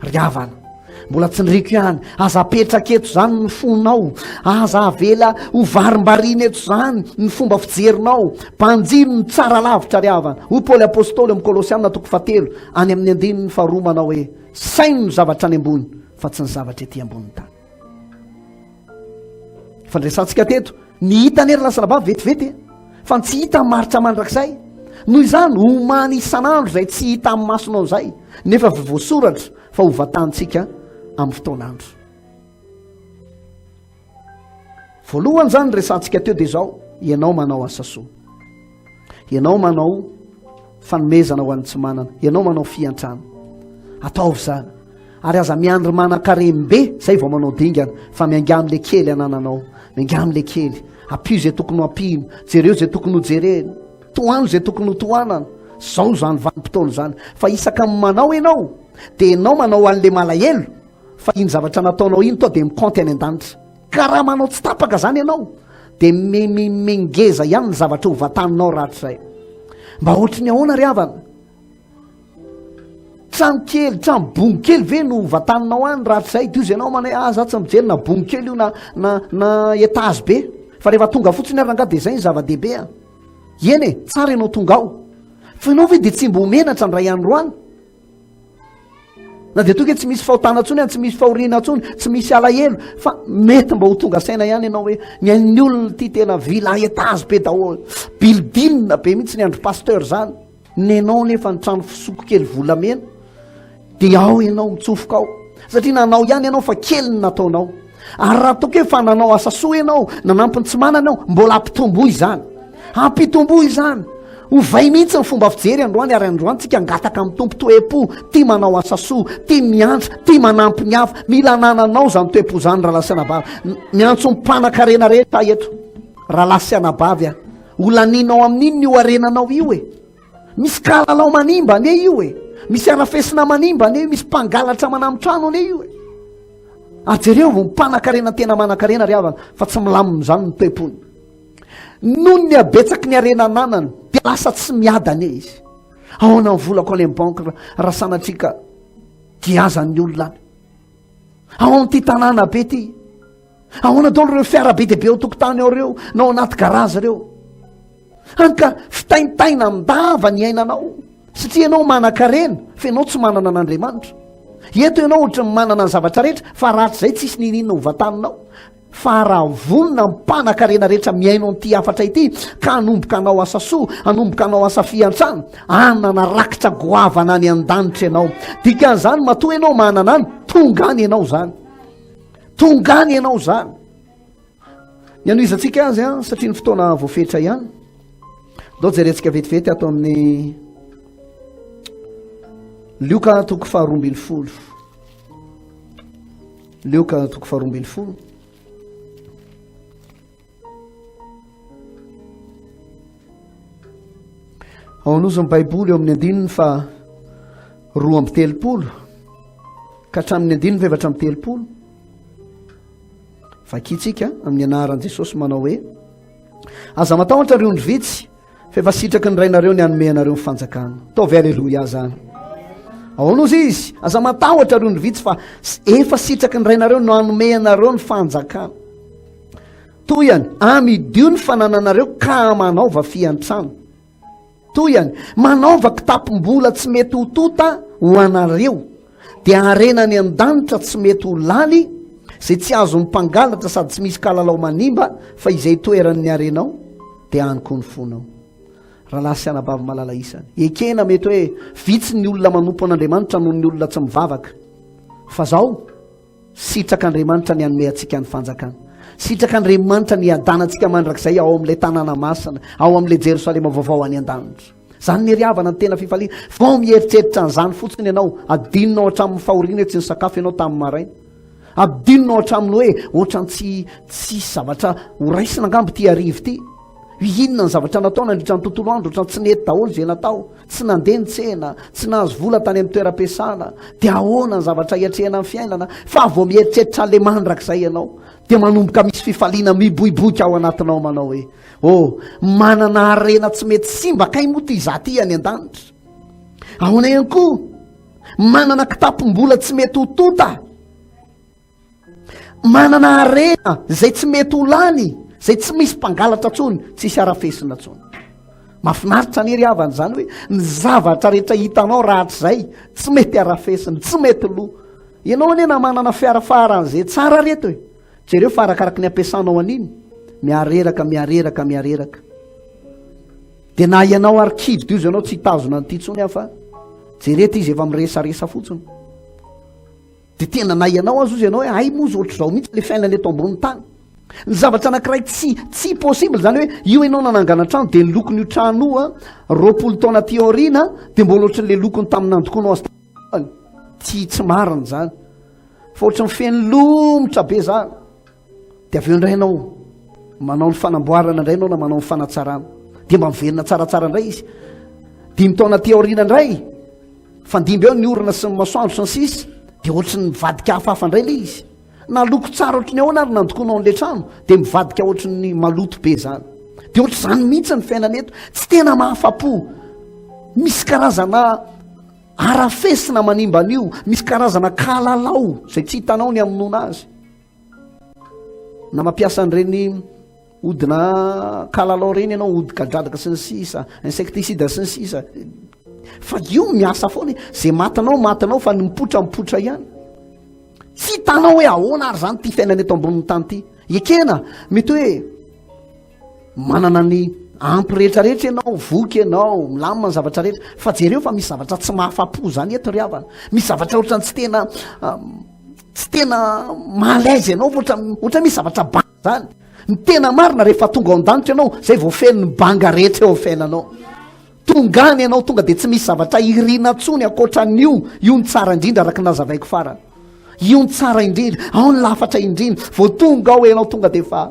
Speaker 4: ry havana mbola tsy niriko ihany aza apetraka eto zany ny fonao aza avela ho varimbarina eto zany ny fomba fijerinao mpanjino ny tsara lavitra ry havana ho Paoly apôstôly amin'ny Kolosiana 3 any amin'ny 2 manao hoe saino ny zavatra any ambony fa tsy ny zavatra ety ambony tany fandresantsika teto ny hita nery lasana bavy vetivety fa tsy hita maritra mandrakizay noho izany homany isan'andro zay tsy hita amin'ny masonao zay nefa voasoratra fa ho vatantsika amin'ny fotoanandro. Voalohany zany resantsika teo dia zao, ianao manao asa soa, ianao manao fanomezana ho an'ny tsy manana, ianao manao fiantrana, ataovy zany. Ary aza miandry manan-karem-be zay vao manao dingana, fa mianga amin'le kely anananao, mianga amin'le kely, ampio zay tokony ho ampino, jereo zay tokony ho jereny, toano zay tokony ho toanana. Zao zany vanim-potoana zany. Fa isaka manao ianao dia ianao manao an'le malahelo, fa iny zavatra nataonao iny to dia mikonty any an-danitra. Ka raha manao tsy tapaka zany ianao dia mengeza ihany ny zavatra ho vataninao rahatrizay. Mba ohatry ny ahoana ry havana, trano kely, trano bongo kely ve no vataninao any rahatrizay? Dio izy ianao manay za tsy mijery na bongo kely io na etazy be, fa rehefa tonga fotsiny aranga dia zay ny zava-dehibe a. Eny e, tsara ianao tonga ao, fa ianao ve dia tsy mbo menatra ny ray andro any? Na dia toka tsy misy fahotana ntsony any, tsy misy fahoriana ntsony, tsy misy alahelo, fa mety mba ho tonga saina ihany ianao hoe ny olona ty tena vila etazy be daholo, bilidinina be mihitsy ny andro pasteur zany. Ny ianao nefa ny trano fisoko kely volamena dia ao ianao mitsofoka ao, satria nanao ihany ianao fa kely ny nataonao. Ary raha toka hoe fa nanao asa soa ianao, nanampiny tsy manana ianao, mbola ampitomboy izany, ampitomboy izany. Ovay mihitsy ny fomba fijery androany, ary androany tsika angataka amin'ny tompo toe-po, tia manao asa soa, tia miantra, tia manampy ny hafa. Mila nananao zany toe-po zany raha lasy anabavy, miantso mimpanan-karena rehetra eto. Raha lasy anabavy a, olaninao amin'iny ny oarenanao io e. Misy kalalao manimba ane io e, misy arafesina manimba ane, misy mpangalatra manamtrano ane io e. Ajereo vo mimpanan-karena tena manan-karena ry havana, fa tsy milamina zany ny toe-pony. Noho ny abetsaky ny arena nanany dia lasa tsy miadane izy. Ahoana ny volako any amin'ny banky raha sanatrika diazan'ny olona any, ahoana ty tanàna be ty, ahoana dolo reo fiara be dehibe ao tokotany ao reo, nao anaty garazy reo. Anka fitaintaina mindava ny ainanao, satria ianao manan-karena fa ianao tsy manana an'Andriamanitra. Eto ianao ohatra ny manana ny zavatra rehetra, fa rahatrizay tsisy ninina ho vataninao. Fa raha vonona mimpanan-karena rehetra miaino an'ity afatra ity, ka hanomboka anao asa soa, hanomboka anao asa fiantrana, anana rakitra goavana any an-danitra ianao. Dikan'izany matoa ianao manana any, tongany ianao zany, tongany ianao zany. Ny anoizantsika azy a, satria ny fotoana voafetra ihany, dao jerentsika vetivety ato amin'ny Lioka toko faharoambin'ny folo, Lioka toko faharoambin'ny folo. Ao anosy ny baiboly eo amin'ny andininy fa 2:30 ka hatramin'ny andininy fa 4:30. Vakitsika amin'ny anaran'i Jesosy manao hoe: aza matahotra reo ny vitsy, fa efa sitraky ny rainareo ny hanome anareo ny fanjakana. Taovy aleloia zany. Ao anosy izy, aza matahotra reo ny vitsy, fa efa sitraky ny rainareo no hanome anareo ny fanjakana. Toyany amidio ny fanananareo ka manaova fiantrano. Toyany manaova kitapom-bola tsy mety ho tota ho anareo, dia arenany an-danitra tsy mety ho laly, zay tsy azo ny mpangalatra sady tsy misy kalalao manimba, fa izay toeran'ny arenao dia anyko ny fonao. Raha lasy anabavy malala isany, ekena mety hoe vitsy ny olona manompo an'Andriamanitra noho ny olona tsy mivavaka, fa zao sitrak'Andriamanitra ny hanome antsika ny fanjakana, sitrak'Andriamanitra ny adanantsika mandrakizay ao amin'ilay tanàna masina, ao amin'ilay Jerosalema vaovao any an-danitra. Zany ny riavana ny tena fifaliana. Vao mieritreritra an'izany fotsiny ianao, adinonao hatramin'ny fahoriana tsy ny sakafo ianao tamin'ny maraina, adinonao hatraminy hoe ohatrany tsy zavatra horaisina angambo ty arivo ty. Inona ny zavatra natao nandritra ny tontolo andro, ohatrany tsy nety daholo zay natao, tsy nandeha ny tsena, tsy nahazo vola tany amin'ny toeram-piasana, dia ahoana ny zavatra hiatrehana amin'ny fiainana. Fa vao mieritreritra an'ilay mandrakizay ianao, dia manomboka misy fifaliana miboiboika ao anatinao manao hoe: oh, manana arena tsy mety simba kay moa ty iza ty any an-danitra. Ahoana ihany koa manana kitapom-bola tsy mety ho tota, manana arena zay tsy mety ho lany, zay tsy misy mpangalatra tsony, tsisy arafesina tsony. Mahafinaritra ny ry havana zany hoe ny zavatra rehetra hitanao rahatrizay tsy mety arafesina, tsy mety lo. Ianao anie na manana fiarafaran'izay tsara reto e, jereo fa arakaraky ny ampiasanao an'iny, miareraka. Dia na ianao arkivy dio izy ianao tsy hitazona an'ity tsony afa, jerety izy efa miresaresa fotsiny. dia tena na ianao azy ozy ianao hoe ay mozy ohatr'izao mihitsy le fiainana eto ambony tany. Ny zavatra anankiray tsy possible zany hoe io ianao nanangana trano dia ny lokon'io trano io a 20 taona ty aoriana dia mbola ohatran'le lokony tamin'ny nandokoanao azy tsy marina zany fa ohatran'ny feno lomotra be zany. dia avy eo indray ianao manao ny fanamboarana indray ianao na manao ny fanatsarana dia mba miverina tsaratsara indray izy. 5 taona ty aoriana indray fandimby eo ny orana sy ny masoandro sy ny sisa dia ohatrany mivadika hafahafa indray le izy. Na loko tsara ohatrany ahoana ary nandokoanao an'le trano dia mivadika ohatrany maloto be zany. dia ohatra zany mihitsy ny fiainana eto tsy tena mahafa-po. Misy karazana arafesina manimba an'io, misy karazana kalalao zay tsy hitanao ny aminona azy. Na mampiasa an'ireny odina kalalao reny ianao, odikadradraka sy ny sisa, insecticide sy ny sisa, fa io miasa foana zay matinao fa mipotra ihany. Tsy hitanao hoe ahoana ary zany ty fiainana eto ambonin'ny tany ty. Ekena mety hoe manana ny ampy rehetrarehetra ianao, voky ianao, milamina ny zavatra rehetra, fa jereo fa misy zavatra tsy mahafa-po zany eto ry havana. Misy zavatra ohatrany tsy tena malaise ianao, ohatra misy zavatra banga zany. Ny tena marina rehefa tonga ao an-danitra ianao zay vao feno ny banga rehetra eo amin'ny fiainanao. Tongany ianao tonga dia tsy misy zavatra irina tsony ankoatran'io. Io ny tsara indrindra araka nazavaiko farany. Io ny tsara indrindra, ao ny lafatra indrindra. Vao tonga ao ianao tonga dia fa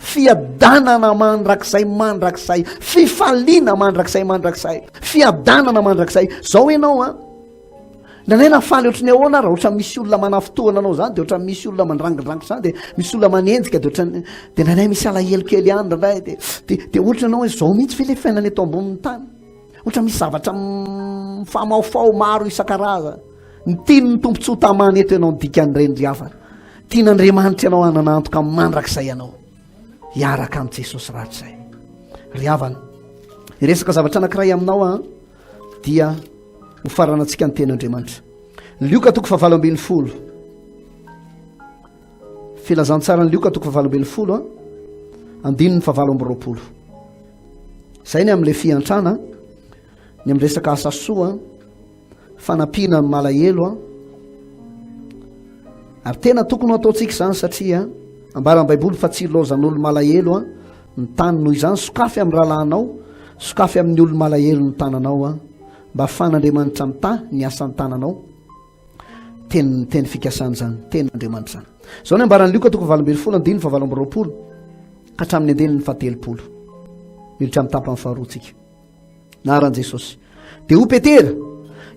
Speaker 4: fiadanana mandrakizay, fifaliana mandrakizay, fiadanana mandrakizay. Zao ianao a nanay nafaly ohatrany ahoana raha ohatra misy olona manafotoana anao zany, dia ohatra misy olona mandrangidrango zany, dia misy olona manenjika, dia nanay misy alahelo kely ihany ndray dia ohatra anao hoe zao mihitsy ve le fiainana eto ambonin'ny tany. Ohatra misy zavatra famaofao maro isan-karaza. Ny tiany ny tompontsoa tamany eto ianao dikan'ireny ry havana. Tian'Andriamanitra ianao hananantoka mandrakizay ianao hiaraka amin'i Jesosy rahatrizay. Ry havana, resaka zavatra anankiray aminao a dia ho faranantsika ny ten'Andriamanitra. Lioka toko 7:20. Filazantsara ny Lioka toko 7:20 a, andininy 7:20. Zay ny amin'le fiantrana, ny amin'ny resaka asa soa, fanampiana ny malahelo a. Ary tena tokony ataontsika zany satria ambaran'ny Baiboly fa tsy ilozan'olo malahelo a ny tany noho izany. Sokafy amin'ny rahalahinao, sokafy amin'ny olo malahelo ny tananao a, mba ahafahan'Andriamanitra mita ny asan'ny tananao. Teny fikasany zany, ten'Andriamanitra zany. Zao ny ambaran'ny Lioka toko 7:20 andininy 7:20 ka hatramin'ny andinin'ny 7:30. Militra amin'ny tapany faharoatsika. Naran'i Jesosy. Dia ho Petera,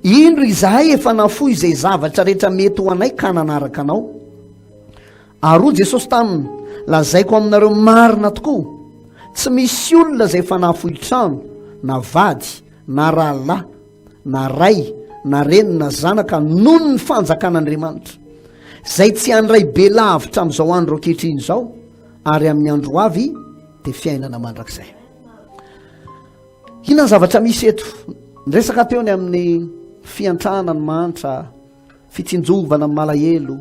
Speaker 4: indro izahay efa nafoy izay zavatra rehetra mety ho anay ka nanaraka anao. Ary hoy Jesosy taminy, lazaiko aminareo marina tokoa, tsy misy olona izay efa nafoy trano, na vady, na rahalahy, na ray, na reny, na zanaka noho ny fanjakan'Andriamanitra, zay tsy handray be lavitra amin'izao andro ankehitriny izao, ary amin'ny andro avy dia fiainana mandrakizay. Inona ny zavatra misy eto? Resaka teo ny amin'ny fiantrana ny mantra, fitsinjovana ny malahelo,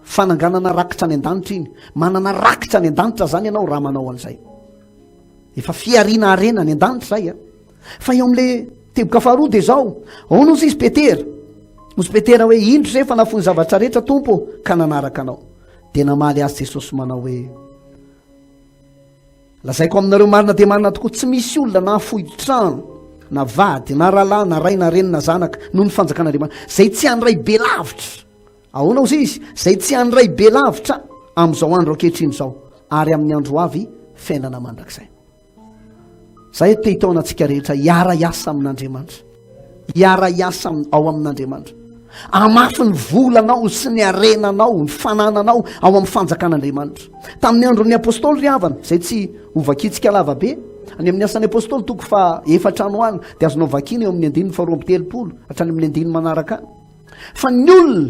Speaker 4: fananganana rakitra any an-danitra iny. Manana rakitra any an-danitra zany ianao raha manao an'izay. Efa fiarina arena any an-danitra zay a. Fa eo amin'le teboka faharoa dia zao, ao nozy izy Petera. Ozy Petera hoe indro zay fa nafony zavatra rehetra tompo ka nanaraka anao. Dia namaly azy Jesosy manao hoe, lazaiko aminareo marina dia marina tokoa, tsy misy olona nafoy trano, na vady, na rahalahy, na ray, na reny, na zanaka noho ny fanjakan'Andriamanitra, zay tsy handray be lavitra. Ahoana ozy izy? Zay tsy handray be lavitra amin'izao andro ankehitriny izao, ary amin'ny andro avy fiainana mandrakizay. Zay te hitaona antsika rehetra hiara hiasa amin'Andriamanitra, hiara hiasa ao amin'Andriamanitra, amafy ny volanao sy ny arenanao, ny fanananao ao amin'ny fanjakan'Andriamanitra. Tamin'ny andron'ny apôstôly ry havana, zay tsy ho vakitsika lava be, any amin'ny asan'ny apôstôly toko fa 4 ano any dia azonao vakina eo amin'ny 2:30 hatrany amin'ny 9 manaraka. Fa ny olona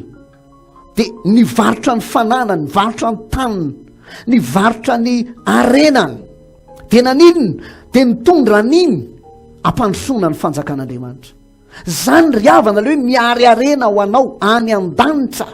Speaker 4: dia nivarotra ny fananany, nivarotra ny taniny, nivarotra ny arenany, dia naninona? Dia nitondra an'iny ampandrosoana ny fanjakan'Andriamanitra. Zany ry havana le hoe miary arena ho anao any an-danitra.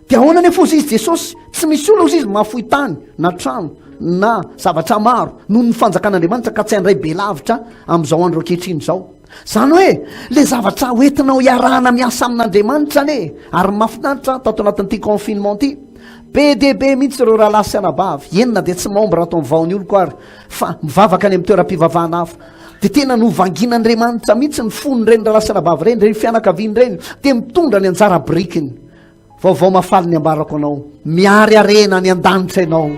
Speaker 4: Dia ahoana nefa ozy izy Jesosy? Tsy misy olona ozy izy mafoy tany, na trano, na zavatra maro noho ny fanjakan'Andriamanitra ka tsy handray be lavitra amin'izao andro ankehitriny izao. zany hoe le zavatra hoentinao iarahana miasa amin'Andriamanitra zany e ary mafinaritra tato anatin'ity confinement ty be dehibe mihitsy ireo rahalahy sy anabavy enina dia tsy mahomby raha atao mivaony olo ko ary fa mivavaka any amin'ny toeram-pivavahana hafa dia tena novangin'Andriamanitra mihitsy ny fony reny rahalahy sy anabavy reny reny fianakaviany reny dia mitondra ny anjara brikiny vaovao mafaly ny ambarako anao miary arena ny an-danitra ianao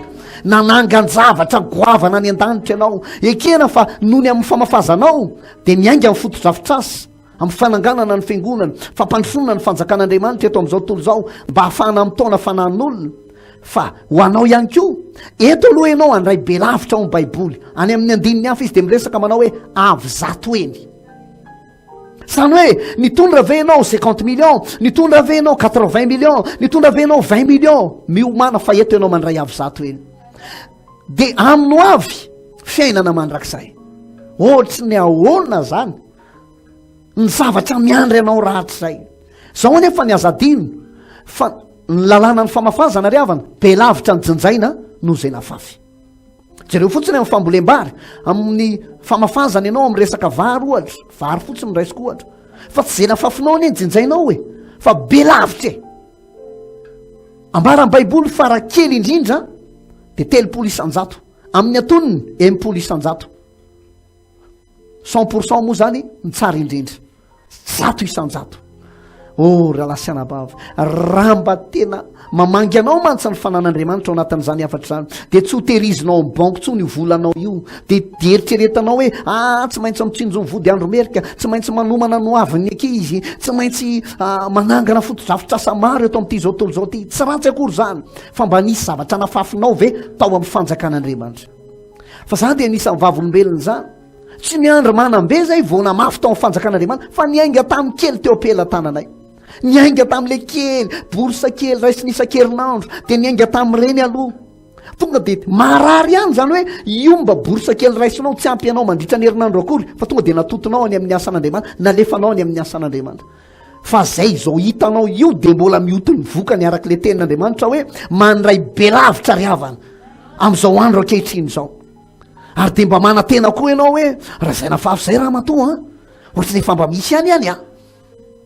Speaker 4: nanangan-javatra goavana ny an-danitra ianao ekena fa noho ny amin'ny famafazanao dia miainga amin'ny foto-drafitrasy amin'ny fananganana ny fiangonana fampandrosoana ny fanjakan'Andriamanitra eto amin'izao tontolo izao mba hahafahana mitona fanan'olona fa ho anao ihany koa eto aloha ianao andray be lavitra ao amin'ny baiboly any amin'ny andininy hafa izy dia miresaka manao hoe avy zato eny zany hoe nitondra ve ianao 50 millions nitondra ve ianao 80 millions nitondra ve ianao 20 millions miomana fa eto ianao mandray avy zato eny dia amino avy fiainana mandrakizay ohatry ny ahoana zany ny zavatra miandry ianao rahatr'izay zao anefa ny azadino fa ny lalàna ny famafazana ry havana be lavitra ny jinjaina noho zay nafafy jereo fotsiny amin'ny fambolem-bary amin'ny famafazana ianao amin'ny resaka vary ohatra vary fotsiny miraisiko ohatra fa tsy zay nafafinao anie ny jinjainao e fa be lavitra e ambaran'ny baiboly fara kely indrindra dia 300 isanjato amin'ny atoniny 80 isanjato 100% moa zany ny tsara indrindra 100 isanjato rahalahy sy anabavy raha mba tena mamangy anao mantsy ny fanan'Andriamanitra ao anatin'izany afatra zany dia tsy ho tehirizinao amin'ny banky tsony io volanao io dia eritreretanao hoe tsy maintsy mitsinjo ny vody andro merika tsy maintsy manomana no avin'ny ankizy tsy maintsy manangana foto-drafitrasa maro eto amin'ity zao tontolo zao ty tsy ratsy akory zany fa mba nisy zavatra nafafinao ve tao amin'ny fanjakan'Andriamanitra fa za dia nisy vavolombelona zany tsy niandry manam-be zay vao namafy tao amin'ny fanjakan'Andriamanitra fa niainga tamin'ny kely teo am-pelantananay niainga tamin'le kely borsa kely raisy nisa-kerinandro dia niainga tamin'ireny aloha tonga dia marary ihany zany hoe io mba borsa kely raisinao tsy ampy anao mandritra ny herinandro akory fa tonga dia natotonao any amin'ny asan'Andriamanitra nalefanao any amin'ny asan'Andriamanitra fa zay zao hitanao io dia mbola miotony vokany arak'le tenin'Andriamanitra hoe mandray be lavitra ry havana amin'izao andro ankehitriny zao ary dia mba manantena koa ianao hoe raha zay nafafy zay raha matoa ohatry nefa mba misy ihany ihany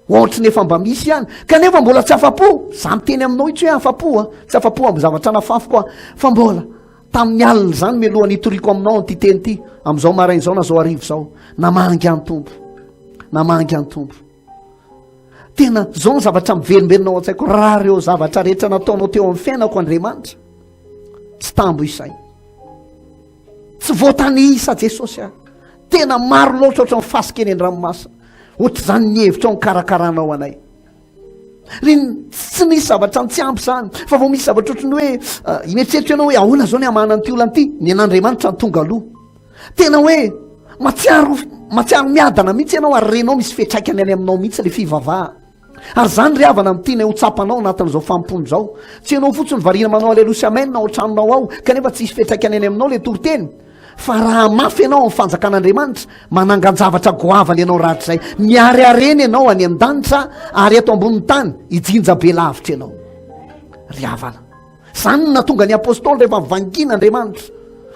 Speaker 4: ohatry nefa mba misy ihany kanefa mbola tsy afapo za miteny aminao itsy hoe afapo tsy afapo amin'ny zavatra nafafy koa fa mbola tamin'ny alina zany melohany hitoriko aminao ty teny ty amin'izao maraina zao na zao arivo zao namangy any tompo namangy any tompo tena zao ny zavatra miverimbelinao an-tsaiko raha reo zavatra rehetra nataonao teo amin'ny fiainako Andriamanitra tsy tambo isay tsy voatany isa Jesosy tena maro loatra ohatry ny fasika eny an-dranomasina ohatry zany ny hevitra ao ny karakaranao anay tsy misy zavatra tsy ampy zany fa vao misy zavatra ohatry ny hoe imeritreritro ianao hoe ahoana zao ny amana n'ity olana ity ny an'Andriamanitra ny tonga aloha tena hoe matsiaro miadana mihitsy ianao ary renao misy fiatraikany any aminao mihitsy le fivavaha ary zany ry havana amin'ity ho tsapanao anatin'izao fampony zao tsy ianao fotsiny variana manao alelosia amen ao tranonao ao kanefa tsy isy fiatraikany any aminao le toriteny fa raha mafy ianao amin'ny fanjakan'Andriamanitra manangan-javatra goavany ianao rahatr'izay miary areny ianao any an-danitra ary eto ambonin'ny tany ijinja be lavitra ianao ry havana zany no natonga ny apôstôly rehefa vangin'Andriamanitra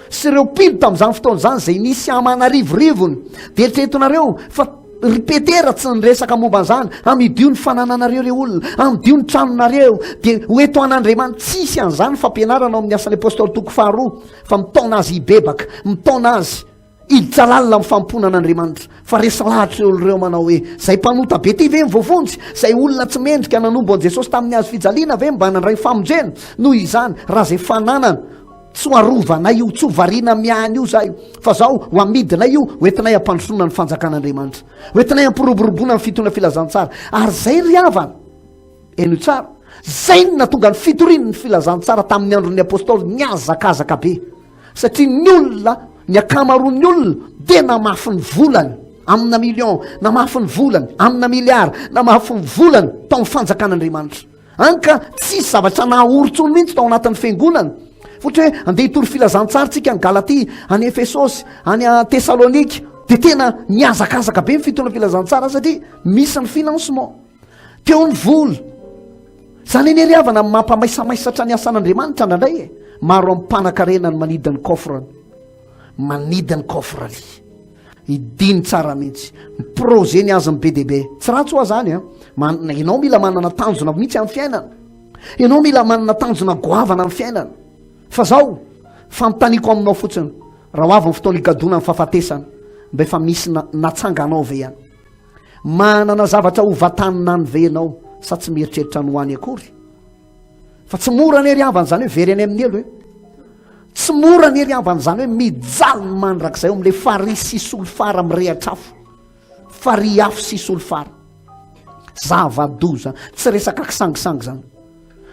Speaker 4: sy ireo mpilo tamin'izany fotoana zany zay nisy amanarivorivony dia eritreretonareo fa ripetera tsy nyresaka momba an'izany amidio ny fanananareo re olona amidio ny tranonareo dia hoeto an'Andriamanitra tsisy an'izany fampianarana ao amin'ny asan'ny apôstôly toko faharoa fa mitaona azy hibebaka mitaona azy iditra lalina amin'ny fampona an'Andriamanitra fa resa lahatra olo reo manao hoe zay mpanota be ty ve mivovonjy zay olona tsy mendrika nanombo an' Jesosy tamin'ny azo fijaliana ve mba nandray famonjena noho izany raha zay fananana tsy hoarovana io tsy hovariana miahany io zay fa zao ho amidina io hoentinay ampandrosoana ny fanjakan'Andriamanitra hoentinay ampiroboroboana ny fitona filazantsara ary zay ry havana eno tsara zay no natonga ny fitoriny ny filazantsara tamin'ny andron'ny apôstôly niazakazaka be satria ny olona ny akamaroan'ny olona dia namafy ny volany amina million namafy ny volany amina miliara namafy ny volany tao amin'ny fanjakan'Andriamanitra anka tsisy zavatra nahorontsony mihitsy tao anatin'ny fiangonana fotry hoe andeha hitory filazantsara tsika ny Galatia any Efesosy any Tesalonika dia tena niazakazaka be ny fitona filazantsara satria misy ny financement teo ny vola zany eny ry havana mampamaisamaisatra ny asan'Andriamanitra nandray maro amin'ny mpanan-karena ny manidin'ny kofrany manidin'ny kofrany idiny tsara mihitsy projet ny azy ny be deaibe tsy ratsy hoa zany a ianao mila manana tanjona mihitsy amin'ny fiainana ianao mila manana tanjona goavana amin'ny fiainana fa zao fampitaniko aminao fotsiny raha ho avy ny fotoana igadona ny fahafatesana mba efa misy natsanganao ve ihany manana zavatra hovatanina ny ve anao sa tsy mieritreritra ny hoany akory fa tsy mora ny eriavana zany hoe very any amin'ny elo hoe tsy mora ny eriavana zany hoe mijaly ny mandrakizay eo am'le fary sisy olo fara mirehatrafo fary afo sisy olo fara zavadoza tsy resaka kisangisangy zany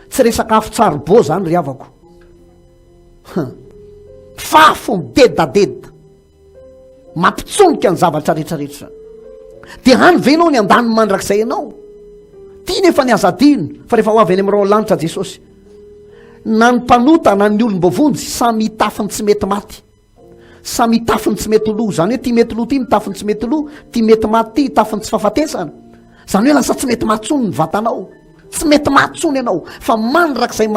Speaker 4: tsy resaka afo tsarobo zany ry avako fafo midedadeda mampitsonika ny zavatra rehetrarehetra dia hany ve anao ny andaniny mandrakizay ianao tia nefa ny azadino fa rehefa ho avy any amin'irao lanitra jesosy na ny mpanota na ny olom-bovonjy samy hitafiny tsy mety maty samy hitafiny tsy mety loha zany hoe tia mety loha ty mitafiny tsy mety loha tia mety maty ty hitafiny tsy fahafatesana zany hoe lasa tsy mety matsony ny vatanao tsy mety matsony ianao fa mandrakizay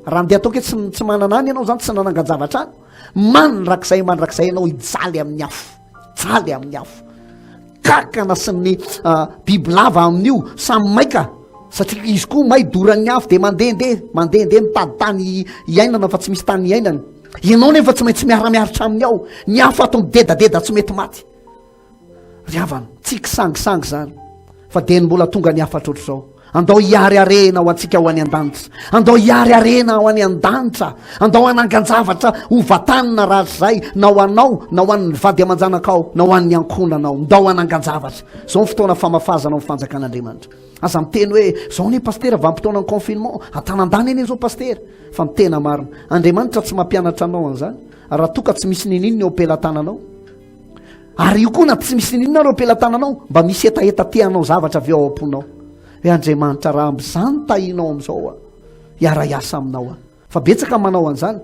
Speaker 4: raha ndeha ataoko hoe tsy manana any ianao zany tsy nanangan-javatra any mandrakizay ianao hijaly amin'ny afo kakana sy ny bibilava amin'io samy maika satria izy koa may doran'ny afo de mandehandeha mitady tany iainana fa tsy misy tany iainana ianao nefa tsy maintsy miaramiaritra aminy ao ny afo ato midedadeda tsy mety maty ry havana tsy kisangisangy zany fa de ny mbola tonga ny afatra ohatr'izao andao hiary arena ho antsika ho any an-danitra andao hiary arena ho any an-danitra andao hanangan-javatra hovatanina rahatry zay na ho anao na ho an'ny vady aman-janakao na ho an'ny ankonanao ndao hanangan-javatra zao ny fotoana famafazanao ny fanjakan'andriamanitra aza miteny hoe zao ne paster vampitoana ny confinement atanan-dany eny zao paster fa mitena marina andriamanitra tsy mampianatra anao an'izany raha toka tsy misy ninino ny opelantananao ary io koa na tsy misy ninina reo opelantananao mba misy etaeta teanao zavatra avy ao am-ponao hoe andriamanitra raha am'izany tahinao am'izao a iara-iasa aminao a fa betsaka manao an'izany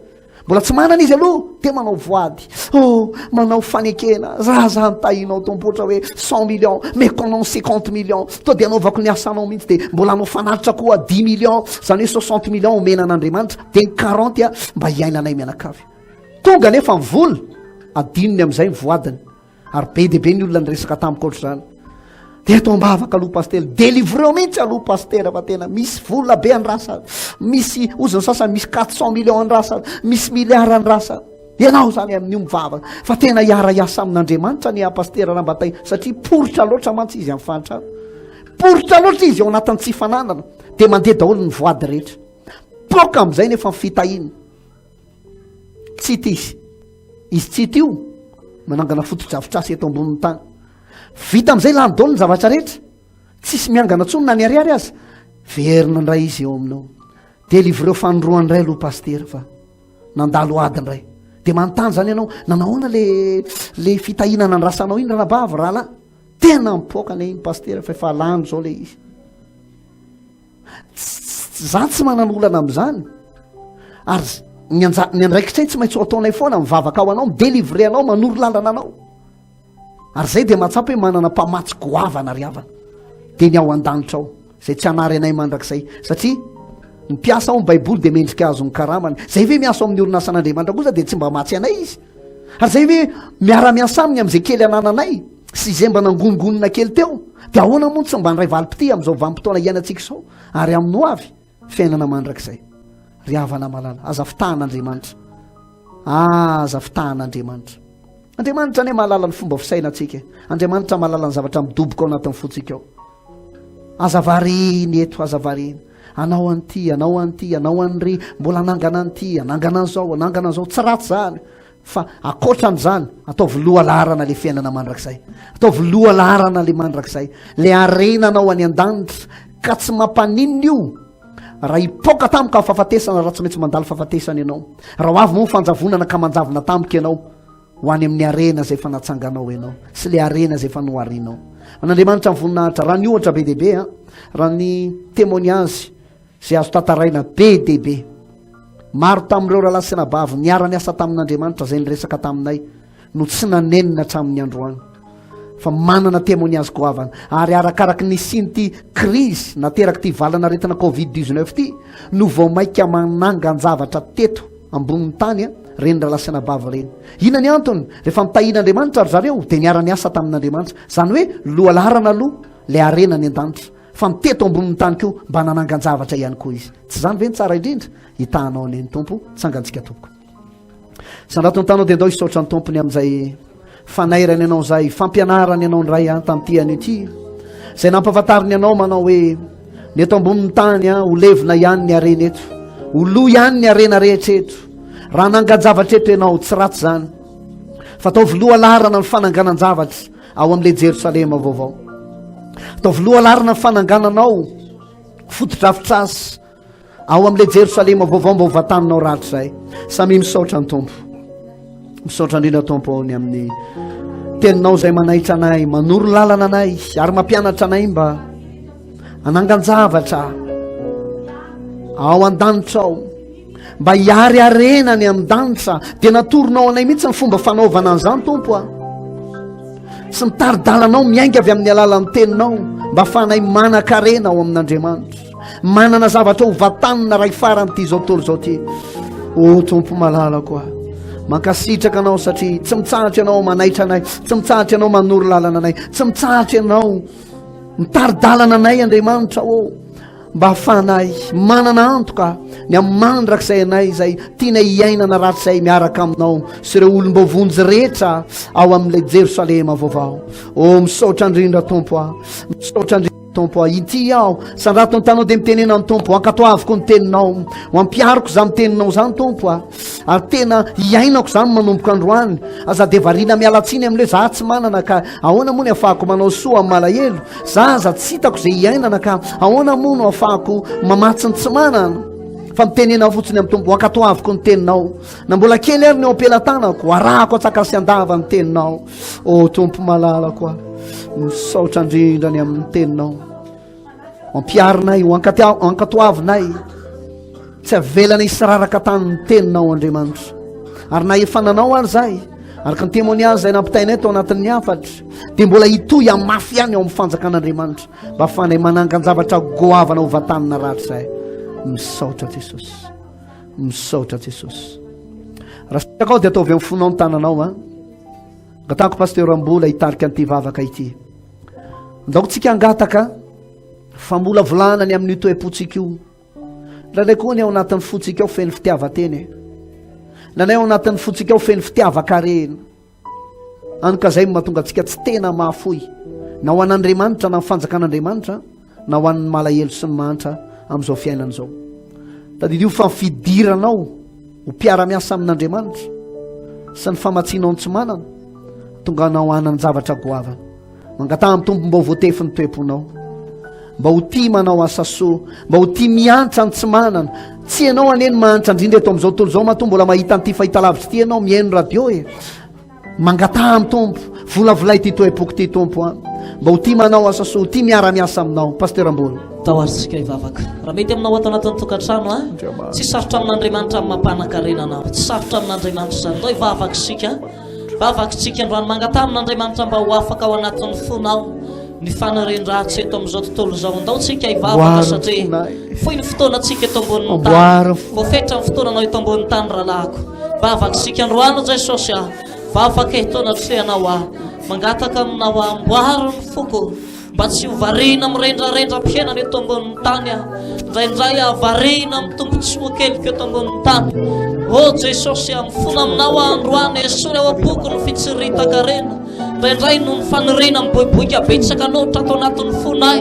Speaker 4: mbola tsy manana izy aloha de manao voady manao fanekena raha zany tahinao tompotra hoe 100 millions mais konao 50 millions to de anaovako ny asanao mihitsy de mbola anao fanaritra koa 10 millions zany hoe 60 millions omenan'andriamanitra de 40 a mba hiainanay mianakavy tonga nefa mivola adinony am'izay mivoadiny ary be deaibe ny olona ny resaka tamiko oatra zany de FOTOAM-BAVAKA aloha paster délivreo mihitsy aloha paster fa tena misy vola be andrasa misy ozany sasany misy 400 millions andrasa misy milliard andrasa ianao zany amin'io mivavaka fa tena hiara-iasa amin'andriamanitra ny paster raha mba tay satria poritra loatra mantsy izy amin'ny fantrano poritra loatra izy ao anatin'ny tsy fananana de mandeha daholo ny voady rehetra poka am'izay nefa mifitahiny tsy ty izy tsy ty io manangana foto-dravitrasy eto ambonin'ny tany vita am'izay lany daholo ny zavatra rehetra tsisy miangana tsony na ny ariary azy verina ndray izy eo aminao de livreo fanoroany ray aloha paster fa nandalo adiny ray de manontany zany ianao nanahoana le fitahinana andrasanao iny rahabavy raha lahy tena mipokana iny paster fa efa lano zao le izy za tsy mananolana am'izany ary ny andraikitray tsy maintsy ho ataonay foana mivavaka ao anao midélivre anao manoro lalana anao ary zay de mahatsapy hoe manana mpamatsy goavana ry havana de ny ao an-danitra ao zay tsy hanary anay mandrakizay satria ny mpiasa ao ny baiboly de mendrika azo ny karamany zay ve miasa ao amin'ny orinasan'andriamanitra kosa de tsy mba matsy anay izy ary zay ve miara-miasa aminy am'izay kely anananay sy zay mba nangonongonona kely teo de ahoana moa tsy mba nyray valim-pity am'izao vanim-potoana iainantsika zao ary amin'ny ho avy fiainana mandrakizay ry havana malala aza fitahan'andriamanitra aza fitahan'andriamanitra andriamanitra ane mahalala ny fomba fisainantsika andriamanitra mahalala ny zavatra midoboko ao anatin'ny fotsika ao aza variny eto aza variny anao an'ity anao an'ity anao an'ry mbola anangana an'ity anangana an'izao tsy ratsy zany fa akoatran'izany ataovy loha larana le fiainana mandrakizay ataovy loha larana le mandrakizay le arenanao any an-danitra ka tsy mampaninona io raha hipoka tamika ny fahafatesana raha tsy maintsy mandalo fahafatesana ianao raha ho avy moa fanjavonana ka manjavona tamika ianao ho any amin'ny arena zay fa natsanganao ianao sy le arena zay fa noharinao an'andriamanitra mivoninahitra raha ny ohatra be deaibe a raha ny témoignage zay azo tantaraina be deaibe maro tamin'ireo raha lasy nabavy niara-ny asa tamin'andriamanitra zay nyresaka taminay no tsy nanenina hatramin'ny androany fa manana témoignage goavana ary arakaraky ny siny ty crise nateraky ty valana retina covid-19 ty no vao maika manangan-javatra teto ambonin'ny tany a reny ralasana bava reny. Inona ny antony? Rehefa mitahin'Andriamanitra ry zareo dia niara-ny asa tamin'Andriamanitra. Zany hoe loha larana aloha lay arena ny an-danitra, fa miteto ambonin'ny tany keo mba nanangan-javatra ihany koa izy. Tsy zany ve ny tsara indrindra? Hitanao ny tompo, tsangantsika tompoko. Sandrato ny tanao dia andao hisaotra ny tompony amin'izay fanairany ianao izay fampianarany ianao ndray tamin'ity an'ity, izay nampahafantariny ianao manao hoe ny eto ambonin'ny tany ho levina ihany ny arena eto, ho lo ihany ny arena rehetra eto. Raha nangan-javatra eto ianao tsy ratsy zany, fa ataovy loha larana ny fananganan-javatra ao amin'ilay Jerosalema vaovao. Ataovy loha larana ny fanangananao fotodrafitrasy ao amin'ilay Jerosalema vaovao mba ho vatananao rahatr' izay. Samy misaotra ny tompo, misaotra indrindra tompo ao ny amin'ny teninao izay manaitra anay, manoro lalana anay ary mampianatra anay mba anangan-javatra ao an-danitra ao, mba hiary arena ny amin'ny-danitra. Dia natoronao anay mihitsy ny fomba fanaovana an'izany tompo a, sy mitari-dalanao miainga avy amin'ny alalan'ny teninao mba ahafahanay manan-karena ao amin'Andriamanitra, manana zavatra ho vatanina ray faran'ity zao tontolo zao ty. O tompo malala koa, mankasitraka anao satria tsy mitsahatra ianao manaitra anay, tsy mitsahatra ianao manoro lalana anay, tsy mitsahatra ianao mitari-dalana anay Andriamanitra mba hafanay manana antoka ny amin'ny mandrakizay anay izay tiana hiainana ratsizay miaraka aminao sy ireo olom-bovonjy rehetra ao amin'ilay Jerosalema vaovao. Misaotra indrindra tompo a, misaotra indrindra tompo a. Ity aho sandrato ny tanao dia mitenena ny tompo, ankatoaviko ny teninao, mampiariko za miteninao zany tompo a, ary tena hiainako zany manomboka androany. Aza dia variana mialatsiny amin'ilay za tsy manana ka ahoana moa ny ahafahako manao soa amin'ny malahelo, za tsy hitako izay hiainana ka ahoana moa no ahafahako mamatsy ny tsy manana. Fa mitenena fotsiny amin'ny tompo, ankatoaviko ny teninao, na mbola kely ary ny eo ampelantanako arahako atsakasy andava ny teninao. O tompo malala koa, misaotra indrindra ny amin'ny teninao, mampiarinay ho ankatoavinay, tsy avelana hisararaka tany teninao Andriamanitra. Ary na efa nanao ary zay, araka ny témoignage zay nampitainay tao anatin'ny hafatra, dia mbola hitohy amin'ny mafy ihany ao amin'ny fanjakan'Andriamanitra mba ahafahanay manangan-javatra goavana ho vatanina rahatr' izay. Misaotra Jesosy, misaotra Jesosy. Raha sitraka ao dia ataovy amin'ny fonao ny tananao a, angatahako Pasteur mbola hitarika an'ity vavaka ity. Andaoko tsika angataka fa mbola volanany amin'ny toe-potsika io. Nanay koa ny ao anatin'ny fotsika ao feno fitiavateny, nanay ao anatin'ny fotsika ao feno fitiavakarena. Anoka zay mahatonga antsika tsy tena mahafoy na ho an'Andriamanitra na fanjakan'Andriamanitra na ho an'ny malahelo sy ny manitra amin'izao fiainana izao. Tadidio fa fidiranao ho mpiara-miasa amin'Andriamanitra sy ny famatsianao ny tsy manana tonga anao anany zavatra goavana. Mangatah amin'ny tompo mba ho voatefy ny toe-ponao, mba ho tia manao asa soa, mba ho tia miantra ny tsy manana. Tsy ianao aneny mahantra indrindra eto amin'izao tontolo izao mato mbola mahita an'ity fahitalavitra ity ianao mihaino radio e. Mangatah amin'ny tompo, volavolay ty toe-poko ty tompo a, mba ho tia manao asa soa, ho tia miara-miasa aminao. Pasteur Ambolo.
Speaker 3: Tahoaritsika ivavaka. Raha mety aminao ato anatin'ny tokantrano a, tsy sarotra amin'Andriamanitra amin'ny mampanankarena anao, tsy sarotra amin'Andriamanitra zany. Ndao ivavaka sika, vavakintsika androany mangatah amin'Andriamanitra mba ho afaka ao anatin'ny fonao ny fanarendratsy eto amin'izao tontolo izao. Ndao tsika ivavaka satria foy ny fotoanantsika eto ambonin'ny tany, voafetra ny fotoananao eto ambonin'ny tany rahalahako. Vavakintsika androany Jesosy a, vavaka eto natreanao a, mangataka aminao a, amboary ny foko mba tsy ho variana mirendrarendram-piainana eto ambonin'ny tany a, indraindray a variana amin'ny tombontsoa keliko eto ambonin'ny tany. O Jesosy a, mifona aminao a androany, esory ao am-poko ny fitsirita-karena. Indraindray no ny faniriana miboiboika betsaka loatra ato anatin'ny fonay,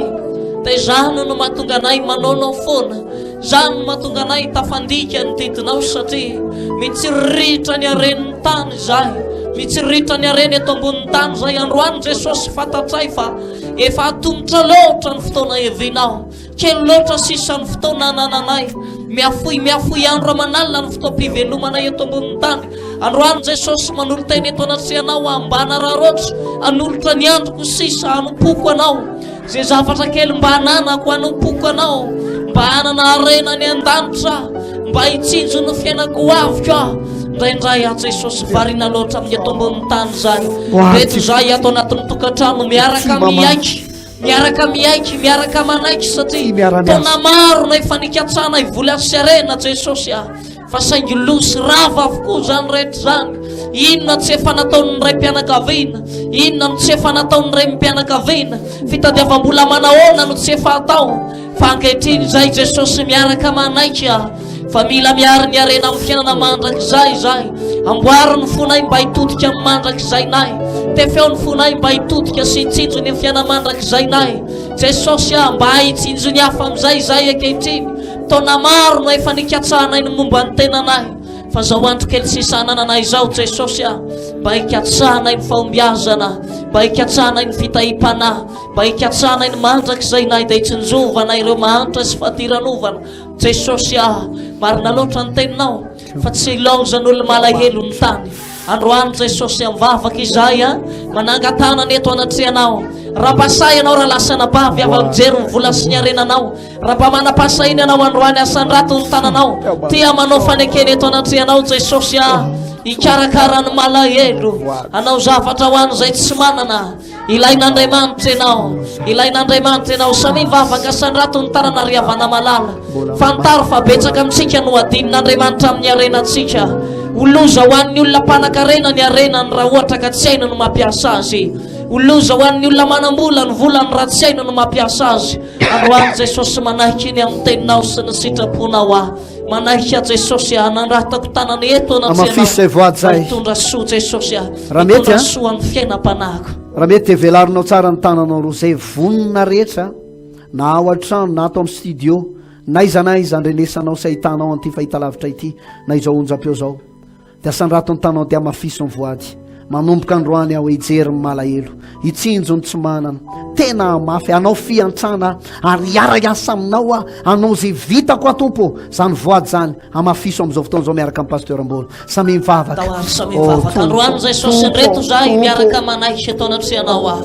Speaker 3: dia izany no mahatonga anay manaonao foana, izany no mahatonga anay tafandika ny didinao satria mitsiriritra ny aren'ny tany izay, mitsiriritra ny arena eto ambonin'ny tany izay. Androany Jesosy fantatray fa efa atombotra loatra ny fotoana evinao, kely loatra sisa ny fotoana anananay, miafoy andro amanalina ny fotoam-pivelomanay eto ambonin'ny tany. Androany Jesosy manolo teny eto anatreanao mba hanararotra, hanolotra ny androko sisa hanompoko anao, zay zavatra kely mba hananako hanompoko anao, mba hanana arena ny an-danitra, mba hitsinjo ny fiainako aviko a. Indraindray a Jesosy variana loatra amin'ny eto ambonin'ny tany zay, reto zay ato anatin'ny tokantrano miaraka miaiky, miaraka miaiky, miaraka manaiky satria taona maro na efa nikatsana hivola sy arena Jesosy a, fa saingy losy rava avokoa zany rehetra zany. Inona tsy efa nataon'ny ray mpianakaviana, inona no tsy efa nataon'ny ray mpianakaviana, fitadiavam-bola manahoana no tsy efa atao. Fa ankehitriny zay Jesosy miaraka manaitra, fa mila miara ny arena amin'ny fiainana mandrakizay zay. Amboary ny fonay mba hitodika amin'ny mandrakizay nay, tefeo ny fonay mba hitodika sy hitsinjo ny fiainana mandrakizay nay. Jesosy mba hitsinjo ny hafa amin'izay zay ankehitriny. Taona maro no efa nikatsahanay ny momba ny tenanay, fa zao andro kely sisa nananay zao Jesosy mba hikatsahanay ny fahombiazana, mba hikatsahanay ny fitahim-panahy, mba hikatsahanay ny mandrakizay nay dia hitsinjovana ireo mahantra sy fahadiran'ovana. Jesosy marina loatra ny teninao, fa tsy ilaozan'olo malahelo ny tany. Androany Jesosy mivavaka izay manangatana ny eto anatrehanao. Raha pasay ianao raha lasa nabavy avy mijery ny vola sy ny arenanao, raha mba manapasahiny ianao androany asany rato ny tananao, tia manao fanekeny eto anatrehanao Jesosy hikarakara ny malahelo. Anao zavatra ho an'izay tsy manana, ilain'Andriamanitra ianao, ilain'Andriamanitra ianao. Samy mivavaka asany rato ny tanana ry havana malala, fantaro fa betsaka amintsika no adin'Andriamanitra amin'ny arenantsika. Oloza ho an'ny olona mpanan-karena ny arenany raha ohatra ka tsy haina no mampiasa azy. Oloza ho an'ny olona manam-bola ny volany raha tsy haina no mampiasa azy. Androany Jesosy manahika iny amin'ny teninao sy ny sitraponao manahika Jesosy nanratako tanany eto anatitondra soa Jesosy, hitondra soa amin'ny fiainam-panahiko.
Speaker 4: Raha mety velarinao tsara ny tananao ro zay vonina rehetra na ao an-trano na ato amin'ny studio na izanaiza andrenesanao sy ahitanao an'ity fahitalavitra ity na izao onjam-peo zao, dia asandrato ny tanao dia mafiso ny voady. Manomboka androany aho hijery ny malahelo, hitsinjo ny tsy manana, tena mafy. Anao fiantsana ary iara-iasa aminao anao zay vitako atompo zany voady zany amafiso amin'izao fotoana zao miaraka amin'ny Pasteur mbola samy mivavaka.
Speaker 3: Androany Jesosy ndreto zay miaraka manahitra eto anatrehanao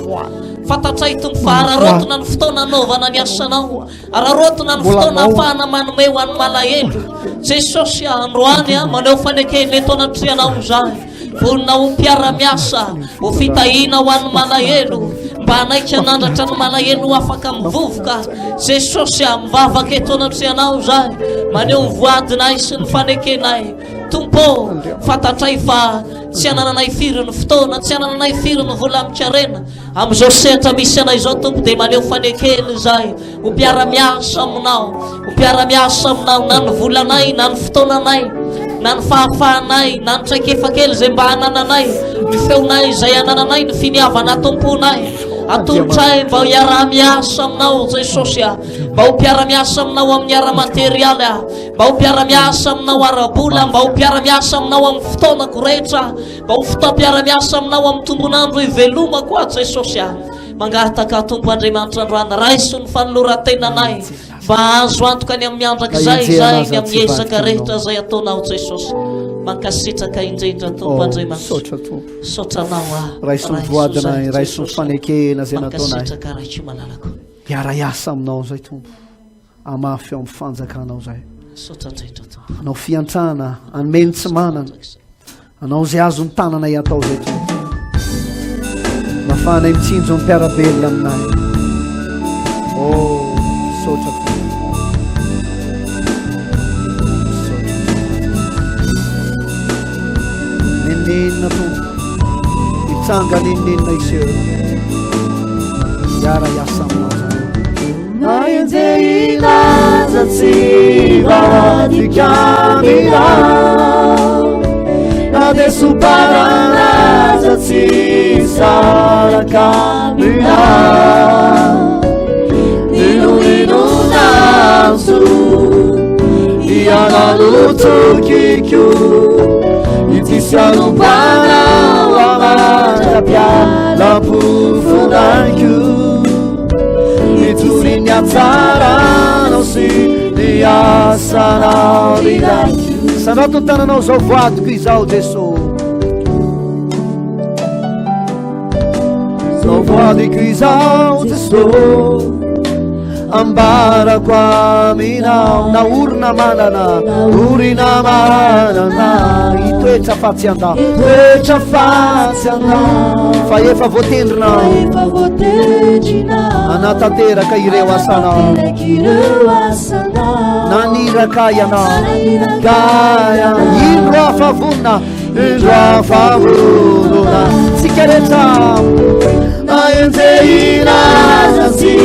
Speaker 3: fantatsay tony fa ararotona ny fotoana anaovana ny asanao, ararotona ny fotoana ahafahana manome ho an'ny malahelo. Jesosy androany maneo fanekeny eto anatrehanao zay, vonina ho mpiara-miasa ho fitahina ho an'ny malahelo, mba hanaika nandratra ny malahelo ho afaka mivovoka. Jesosy mivavaka eto anatrehanao zay, maneo ny voadinay sy ny fanekenay. Tompo, fantatray fa tsy anananay firy ny fotoana, tsy anananay firy ny vola mikarena amin'izao sehatra misy anay zao tompo, dia maneo fanekeny zay ho mpiara-miasa aminao, ho mpiara-miasa aminao, na ny volanay na ny fotoananay na ny fahafahanay na ny traikefa-kely zay mba hanananay, ny feonay zay hanananay, ny finiavana tomponay. Atolotray mba ho iara-miasa aminao Jesosy, mba ho mpiara-miasa aminao amin'ny ara-materialy, mba ho mpiara-miasa aminao ara-bola, mba ho mpiara-miasa aminao amin'ny fotoanako rehetra, mba ho fotoam-piara-miasa aminao amin'ny tombonandro iveloma koa Jesosy. Mangataka tompo Andriamanitra androany, raiso ny fanoloran-tenanay mba azo antoka ny amin'ny andrakizay zay ny amin'ny ezaka rehetra zay ataonao Jesosy. Mankasitraka indrindra tompo Andriamanitra, sotranao
Speaker 4: raiso ny voadinay, raiso ny fanekena zay nataonay,
Speaker 3: mankasitraka raiky malalako,
Speaker 4: miara-iasa aminao zay tompo, amafy eo amin'ny fanjakanao zay.
Speaker 3: Sotrandrindra tompo,
Speaker 4: anao fiantrana anomeny tsy manana, anao zay azo ny tananay atao zay tompo, mafanay mitsinjo ny mpiarabelona aminay. Sotra tompo, ninina tompo, hitsanga ninina iseo, miara-iasa aminao zay.
Speaker 2: Na enjey ilazatsy vadik'amina, na desoparalazatsy sarakamina, ninoninazo ianalotokikyo, itisianumpanao amandrapialampofondakyo, ituriny atsaranao sy niasanao lidakyo.
Speaker 4: Sandrato ny tananao zao voadiko izao Jesosy, zao voadiko izao Jesosy, ambarako aminao na orina manana, orina manana, itoetra fatsy andao, toetra fatsy andao, fa efa voatendrinao manatanteraka ireo asanao naniraka ianao gaya indro afavonona indro afavonona tsika rehetra aenjehina zasy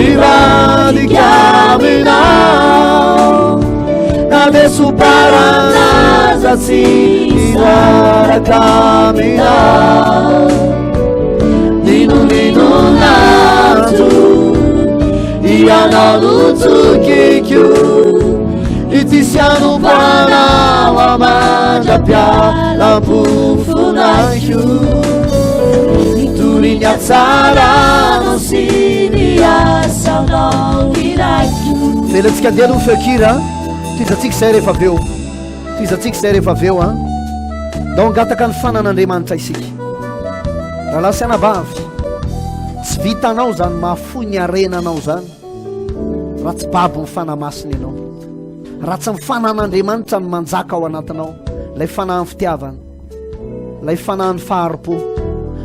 Speaker 4: ivadika aminao na desoparana zasy izaraka aminao ninoninato ianao notsokikio itisiano panao amandrapialampofonakio nitoriny atsarano sy niasanao irakio felantsika andeha aloha feokira tizatsika zay rehefa aveo tizatsika zay rehefa aveo a da angataka ny fanan'andriamanitra isika raha lasianabavy tsy vitanao zany mahafoy ny arenanao zany raha tsy babo ny fanamasiny ianao raha tsy mifanan'andriamanitra ny manjaka ao anatinao lay fanahin'ny fitiavana lay fanahin'ny faharopo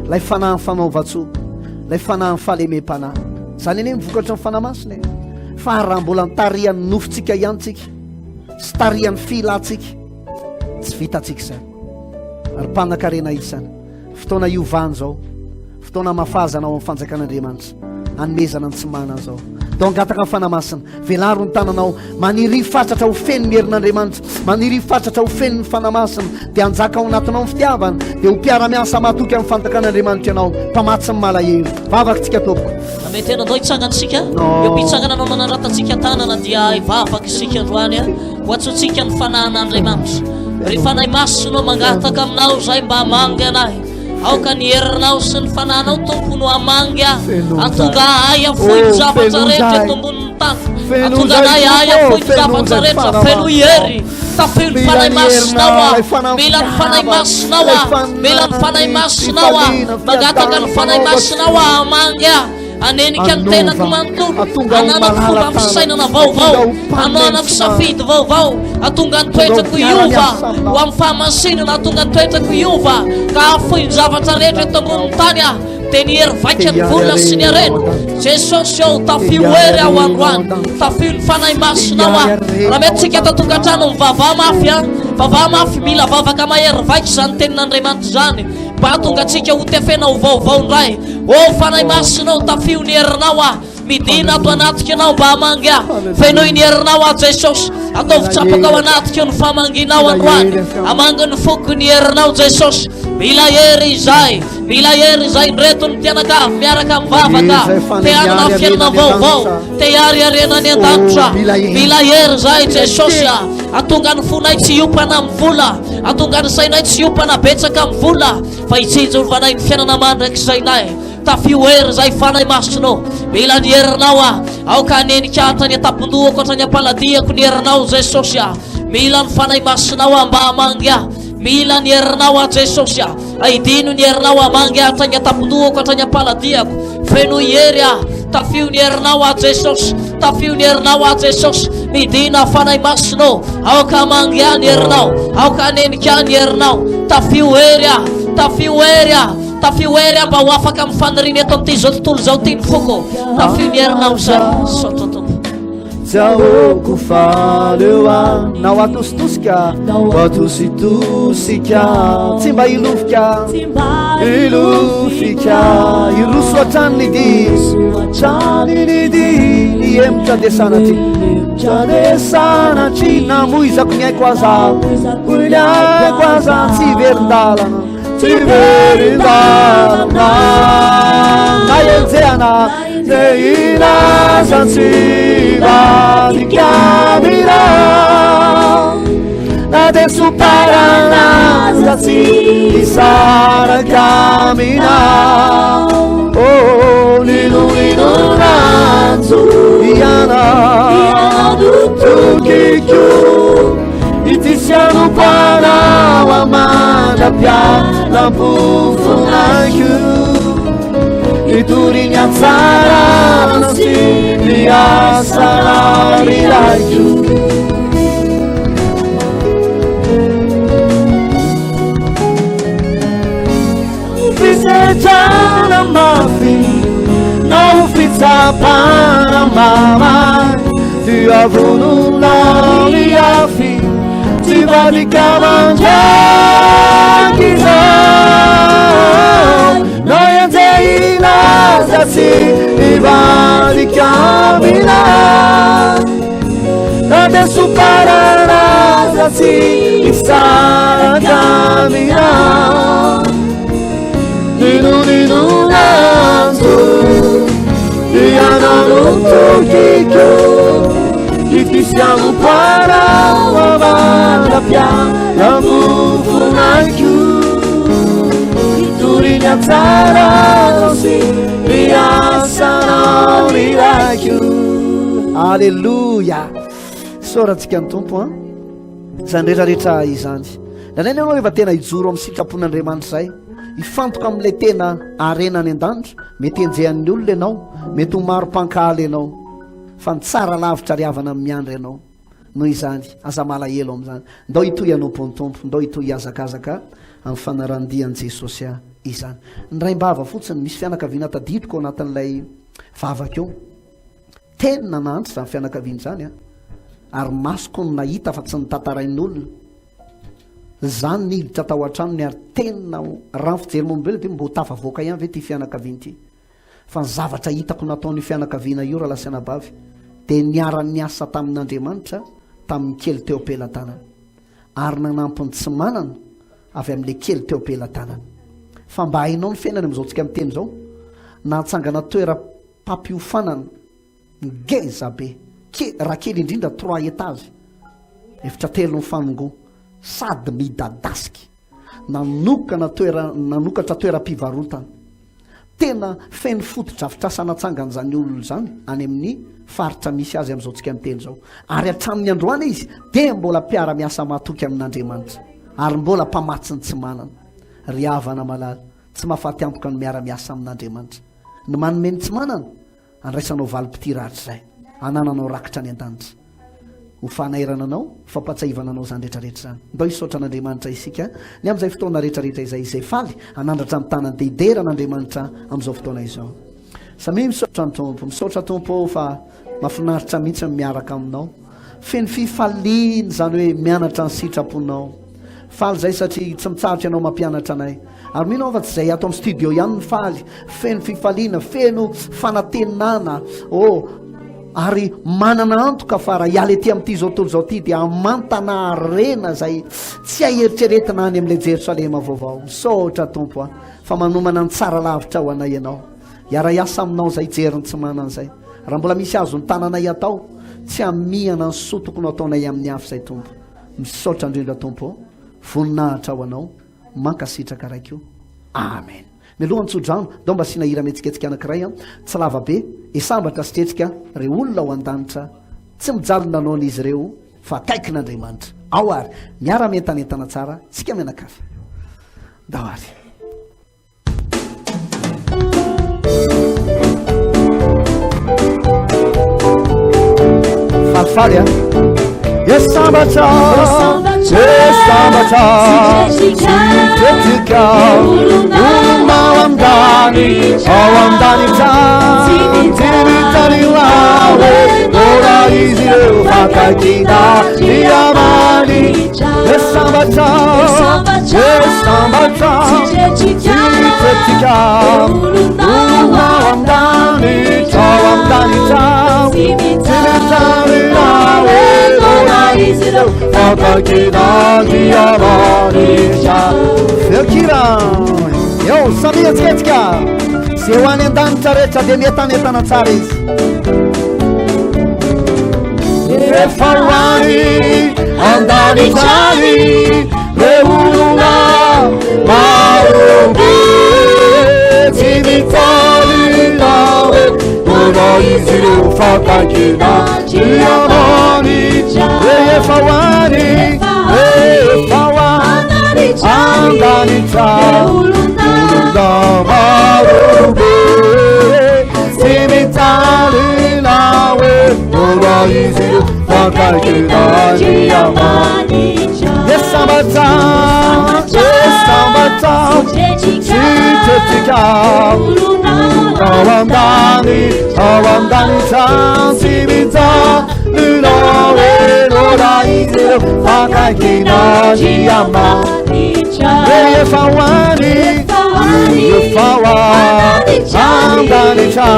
Speaker 4: lay fanahin'ny fanaovatso lay fanahin'ny fahalemem-panahy zany eny mivokatra ny fanamasiny fa raha mbola nitarian'ny nofotsika iantsika sy tarian'ny filatsika tsy vitatsika zany ary mpanan-karena isany fotoana iovany zao fotoana mafazana ao amin'ny fanjakan'andriamanitra anomezana ny tsy mana zao da angataka ny fanamasina velaro ny tananao maniry fatratra ho feno ny herin'andriamanitra maniry fatratra ho feno ny fanamasina dia anjaka ao anatinao ny fitiavana dia ho mpiara-miasa matoky amin'ny fanjakan'andriamanitra ianao mpamatsy ny malahelo vavakytsika tompoko
Speaker 3: mety anao hitsangatsika eo mpitsangana anao mananratantsika tanana dia ivavaky isika androany a hoatsotsika ny fanahin'andriamanitra ry fanahy masinao mangataka aminao zay mba hamangy anahy aoka ny herinao sy ny fananao tompo no hamangy a atonga ay afoy ny zavatra rehetra eto ambonin'ny tany atonga anay ay afoy ny zavatra rehetra feno hery tafio ny fanahy masinao a mila ny fanahy masinao a mila ny fanahy masinao a mangataka ny fanahy masinao a hamangy a anenika ny tenako manontolo ananako fomba fisainana vaovao ananako safidy vaovao atonga ny toetrako iova ho amin'ny fahamasinana atonga ny toetrako iova ka afoy ny zavatra rehetra eto ambonin'ny tany a dia ny hery vaika ny volona sy ny arena jesosy ao tafio hery aho androany tafio ny fanahy masinao a raha mety tsika tatongatrano ny vava mafy a vava mafy mila vavaka mahery vaika zany tenin'andriamanitra zany mba atonga atsika ho tefenao vaovao ndray o fanahy masinao tafio ny herinao a midina ato anatika anao mba hamangy a fenoy ny herinao a jesosy atao fitsapaka ao anatika ny famanginao androany amangy ny foko ny herinao jesosy mila hery izay ndreto ny mpianakavy miaraka mivavaka te anana fiainana vaovao te ariarena ny an-danitra mila hery zay jesosy a atonga ny fonay tsy iopana amin'ny vola atonga ny sainay tsy iopana betsaka amin'ny vola fa hitsinjovanay ny fiainana mandrak'izaynay tafio hery zay fanahy masinao mila ny herinao a aoka anenika hatrany atapindohako hatrany ampaladiako ny herinao jesosy a mila ny fanahy masinao a mba hamangy a mila ny herinao a jesosy a aidino ny herinao hamangy hatrany atapindohako hatrany ampaladiako feno hery a tafio ny herinao a jesosy tafio ny herinao a jesosy midina fanahy masinao aoka hamangy a ny herinao aoka anenika ny herinao tafio hery a tafio hery a tafio hery a mba ho afaka amin'ny faniriny eto amin'ity zao tontolo zao ty ny foko tafio ny herinao zay sotra tompo
Speaker 4: zaoko faleo a nao atositosika atositosika tsy mba ilofika ilofika iroso atrany ny di niemotra de sanatry namoizako ny aiko aza tsy verindalana tsy verindalana naenjehana ze ilazantsy vadikaminao na desoparana zatsy isarakaminao lilolinonanzo ianao tukikyo itisiano panao amandrapialampofonakyo ituriny atsara sy niasararilakyo fisetrana mafy nao sapana mamai dia vononao miafy tsy vadika mandrangizao noenjey ilazatsy ivadika milay nade supararazatsy isaraka milay ninunanzo iananutokiko itisiamo para avalapia lamufunaiku iturinyataraosi iasanao milaiku. Alleluia. Soratsika ny tompo a zany rehetrarehetra izany naneny anao efa tena ijoro amin'ny sitrapon'Andriamanitra zay ifantoka amin'ilay tena arenany an-danitra mety enjehan'ny olona ianao mety ho maro mpankala ianao fa ny tsara lavitra riavana amin'ny andro ianao noho izany aza malahelo amin'izany ndao hitoy anompony tompo ndao hitoy hiazakazaka amin'ny fanarandian'i Jesosy izany ny raim-bava fotsiny misy fianakaviana tadidiko ao anatin'ilay vavaka eo tena nandry zany fianakaviana zany ary masoko ny nahita fa tsy nitantarain'olona zany niditra tao an-tranony ary tena raha ny fijery mombelona de mbo tafavoaka ihany ve ty fianakaviana ty fa ny zavatra hitako nataon'ny fianakaviana io raha lasanabavy de niara-ny asa tamin'Andriamanitra tamin'ny kely teo am-pelantanana ary nanampony tsy manana avy amin'le kely teo am-pelantanana fa mba hainao ny fiainana amin'izao tsika miteny zao nahatsangana toera-pampiofanana ngeza be raha kely indrindra 3 étage efitra telo ny fanongo sady midadasiky nanokatra toera-pivarotana tena feno fotodrafitra sanatsangana zany olona zany any amin'ny faritra misy azy amin'izao tsika miteny zao ary hatramin'ny androany izy de mbola mpiara-miasa matoky amin'Andriamanitra ary mbola mpamatsiny tsy manana ry havana malala tsy mahafaty ampoka ny miara-miasa amin'Andriamanitra ny manomeny tsy manana andraisanao valim-pitirahatra zay anananao rakitra ny an-danitra ho fanairana anao fampatsaivana anao zany rehetrarehetra zany ndao hisaotra an'Andriamanitra isika ny amin'izay fotoana rehetrarehetra izay faly anandratra amin'ny tanany deidera an'Andriamanitra amin'izao fotoana izao samy misaotra ny tompo misaotra tompo fa mahafinaritra mihitsy miaraka aminao feny fifaliany zany hoe mianatra ny sitraponao faly zay satria tsy mitsarotra ianao mampianatra anay ary minao fa tsy zay ato amin'ny studio ihany ny faly feno fifaliana feno fanatenana ary manana antoka fa raha hiala ety amin'ity zao tontolo zao ty dia amantana arena zay tsy aheritreretina any amin'ilay Jerosalema vaovao misaotra tompo fa manomana ny tsara lavitra ho anay ianao iara-iasa aminao zay jeriny tsy manana zay raha mbola misy azo ny tananay atao tsy amihana ny sotoko no ataonay amin'ny afo zay tompo misaotra indrindra tompo voninahitra ho anao mankasitraka raikio amen mialoha nitsodrano dao mba sina hira metsiketsika anankiray tsy lava be esambatra sitretsika re olona ao an-danitra tsy mijalona anao n'izy ireo fa kaikin'Andriamanitra ao ary miara-mentanentana tsara tsika mianakafy dao ary falifaly esambatra sitretika ao amdanitra timitanilawe ora izy ireo fakakina diamani esambatra sitretika ao amdanitra timitanilawe ora izy ireo fakakina diamani fekira eo samia tsiketika sy ho any an-danitra rehetra dia mientanentana tsara izy efa hoany an-danitrany re olona marobe tsy mitalina hoe ora izy ireo fakakina diamanitra efa hoany an-danitra olona marobe tsy mitalina hoe ora izy ireo fakakina diamanitra esambatra sitretika ao wandanitra tsy mijalona oelona izy ireo fakaikina Andriamanitra rehefa hoany rehefa hoany andanitra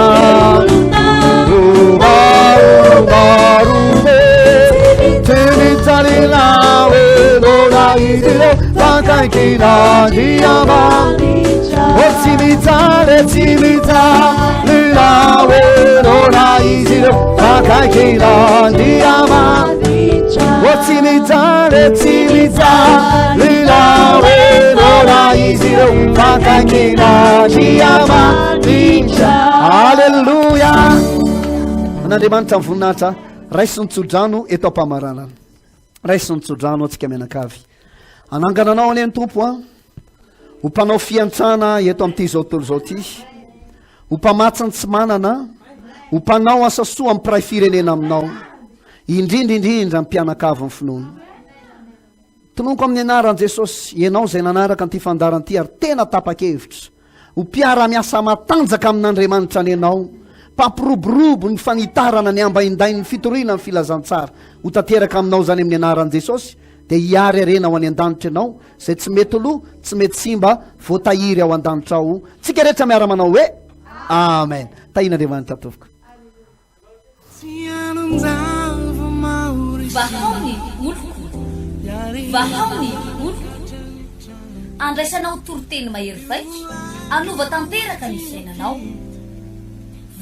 Speaker 4: romaromarobe tsy mijalona oelona izy ireo fakaikina Andriamanitra tsy mijaly oelona izy ireo fakaikina Andriamanitra tsy mijaly oelona izy ireo fakaikina Andriamanitra. Alleluia. An'Andriamanitra mivoninahitra raisiny-tsodrano eto am-pamaranana raisiny-tsodrano atsika mianakavy anangananao ane ny tompo a ho mpanao fiantsana eto amin'ity zao tontolo zao ty ho mpamatsiny tsy manana ho mpanao asa soa amin'ny mpiray firenena aminao indrindraindrindra mpianakavy ny finoana tononoko amin'ny anaran'i Jesosy ianao zay nanaraka an'ity fandaran'ity ary tena tapa-kevitra ho mpiara-miasa matanjaka amin'Andriamanitra ny ianao pampiroborobo ny fanitarana ny ambaindainy ny fitoriana ny filazantsara ho tanteraka aminao zany amin'ny anaran'i Jesosy dia hiary arena ho any an-danitra ianao zay tsy mety loha tsy mety simba voatahiry ao an-danitra ao tsika rehetra miara manao hoe amen. Tahin'Andriamanitra tovoka.
Speaker 1: Vahaony oloko vahaony oloko andraisanao toroteny mahery vaika anova tanteraka ny fiainanao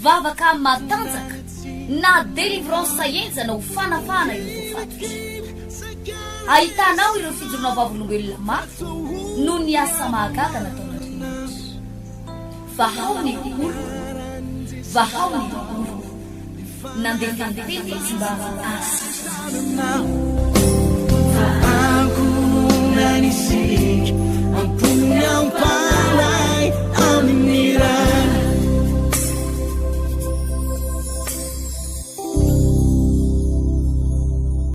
Speaker 1: vavaka matanjaka na délivrance enjana ho fanafana ireo voafatotra ahitanao ireo fijorona vavolombelona mafy no ny asa mahagaga nataon'Andriamanitra vahaony oloko vahaony oloko nandeha tanteny izy mba asitrana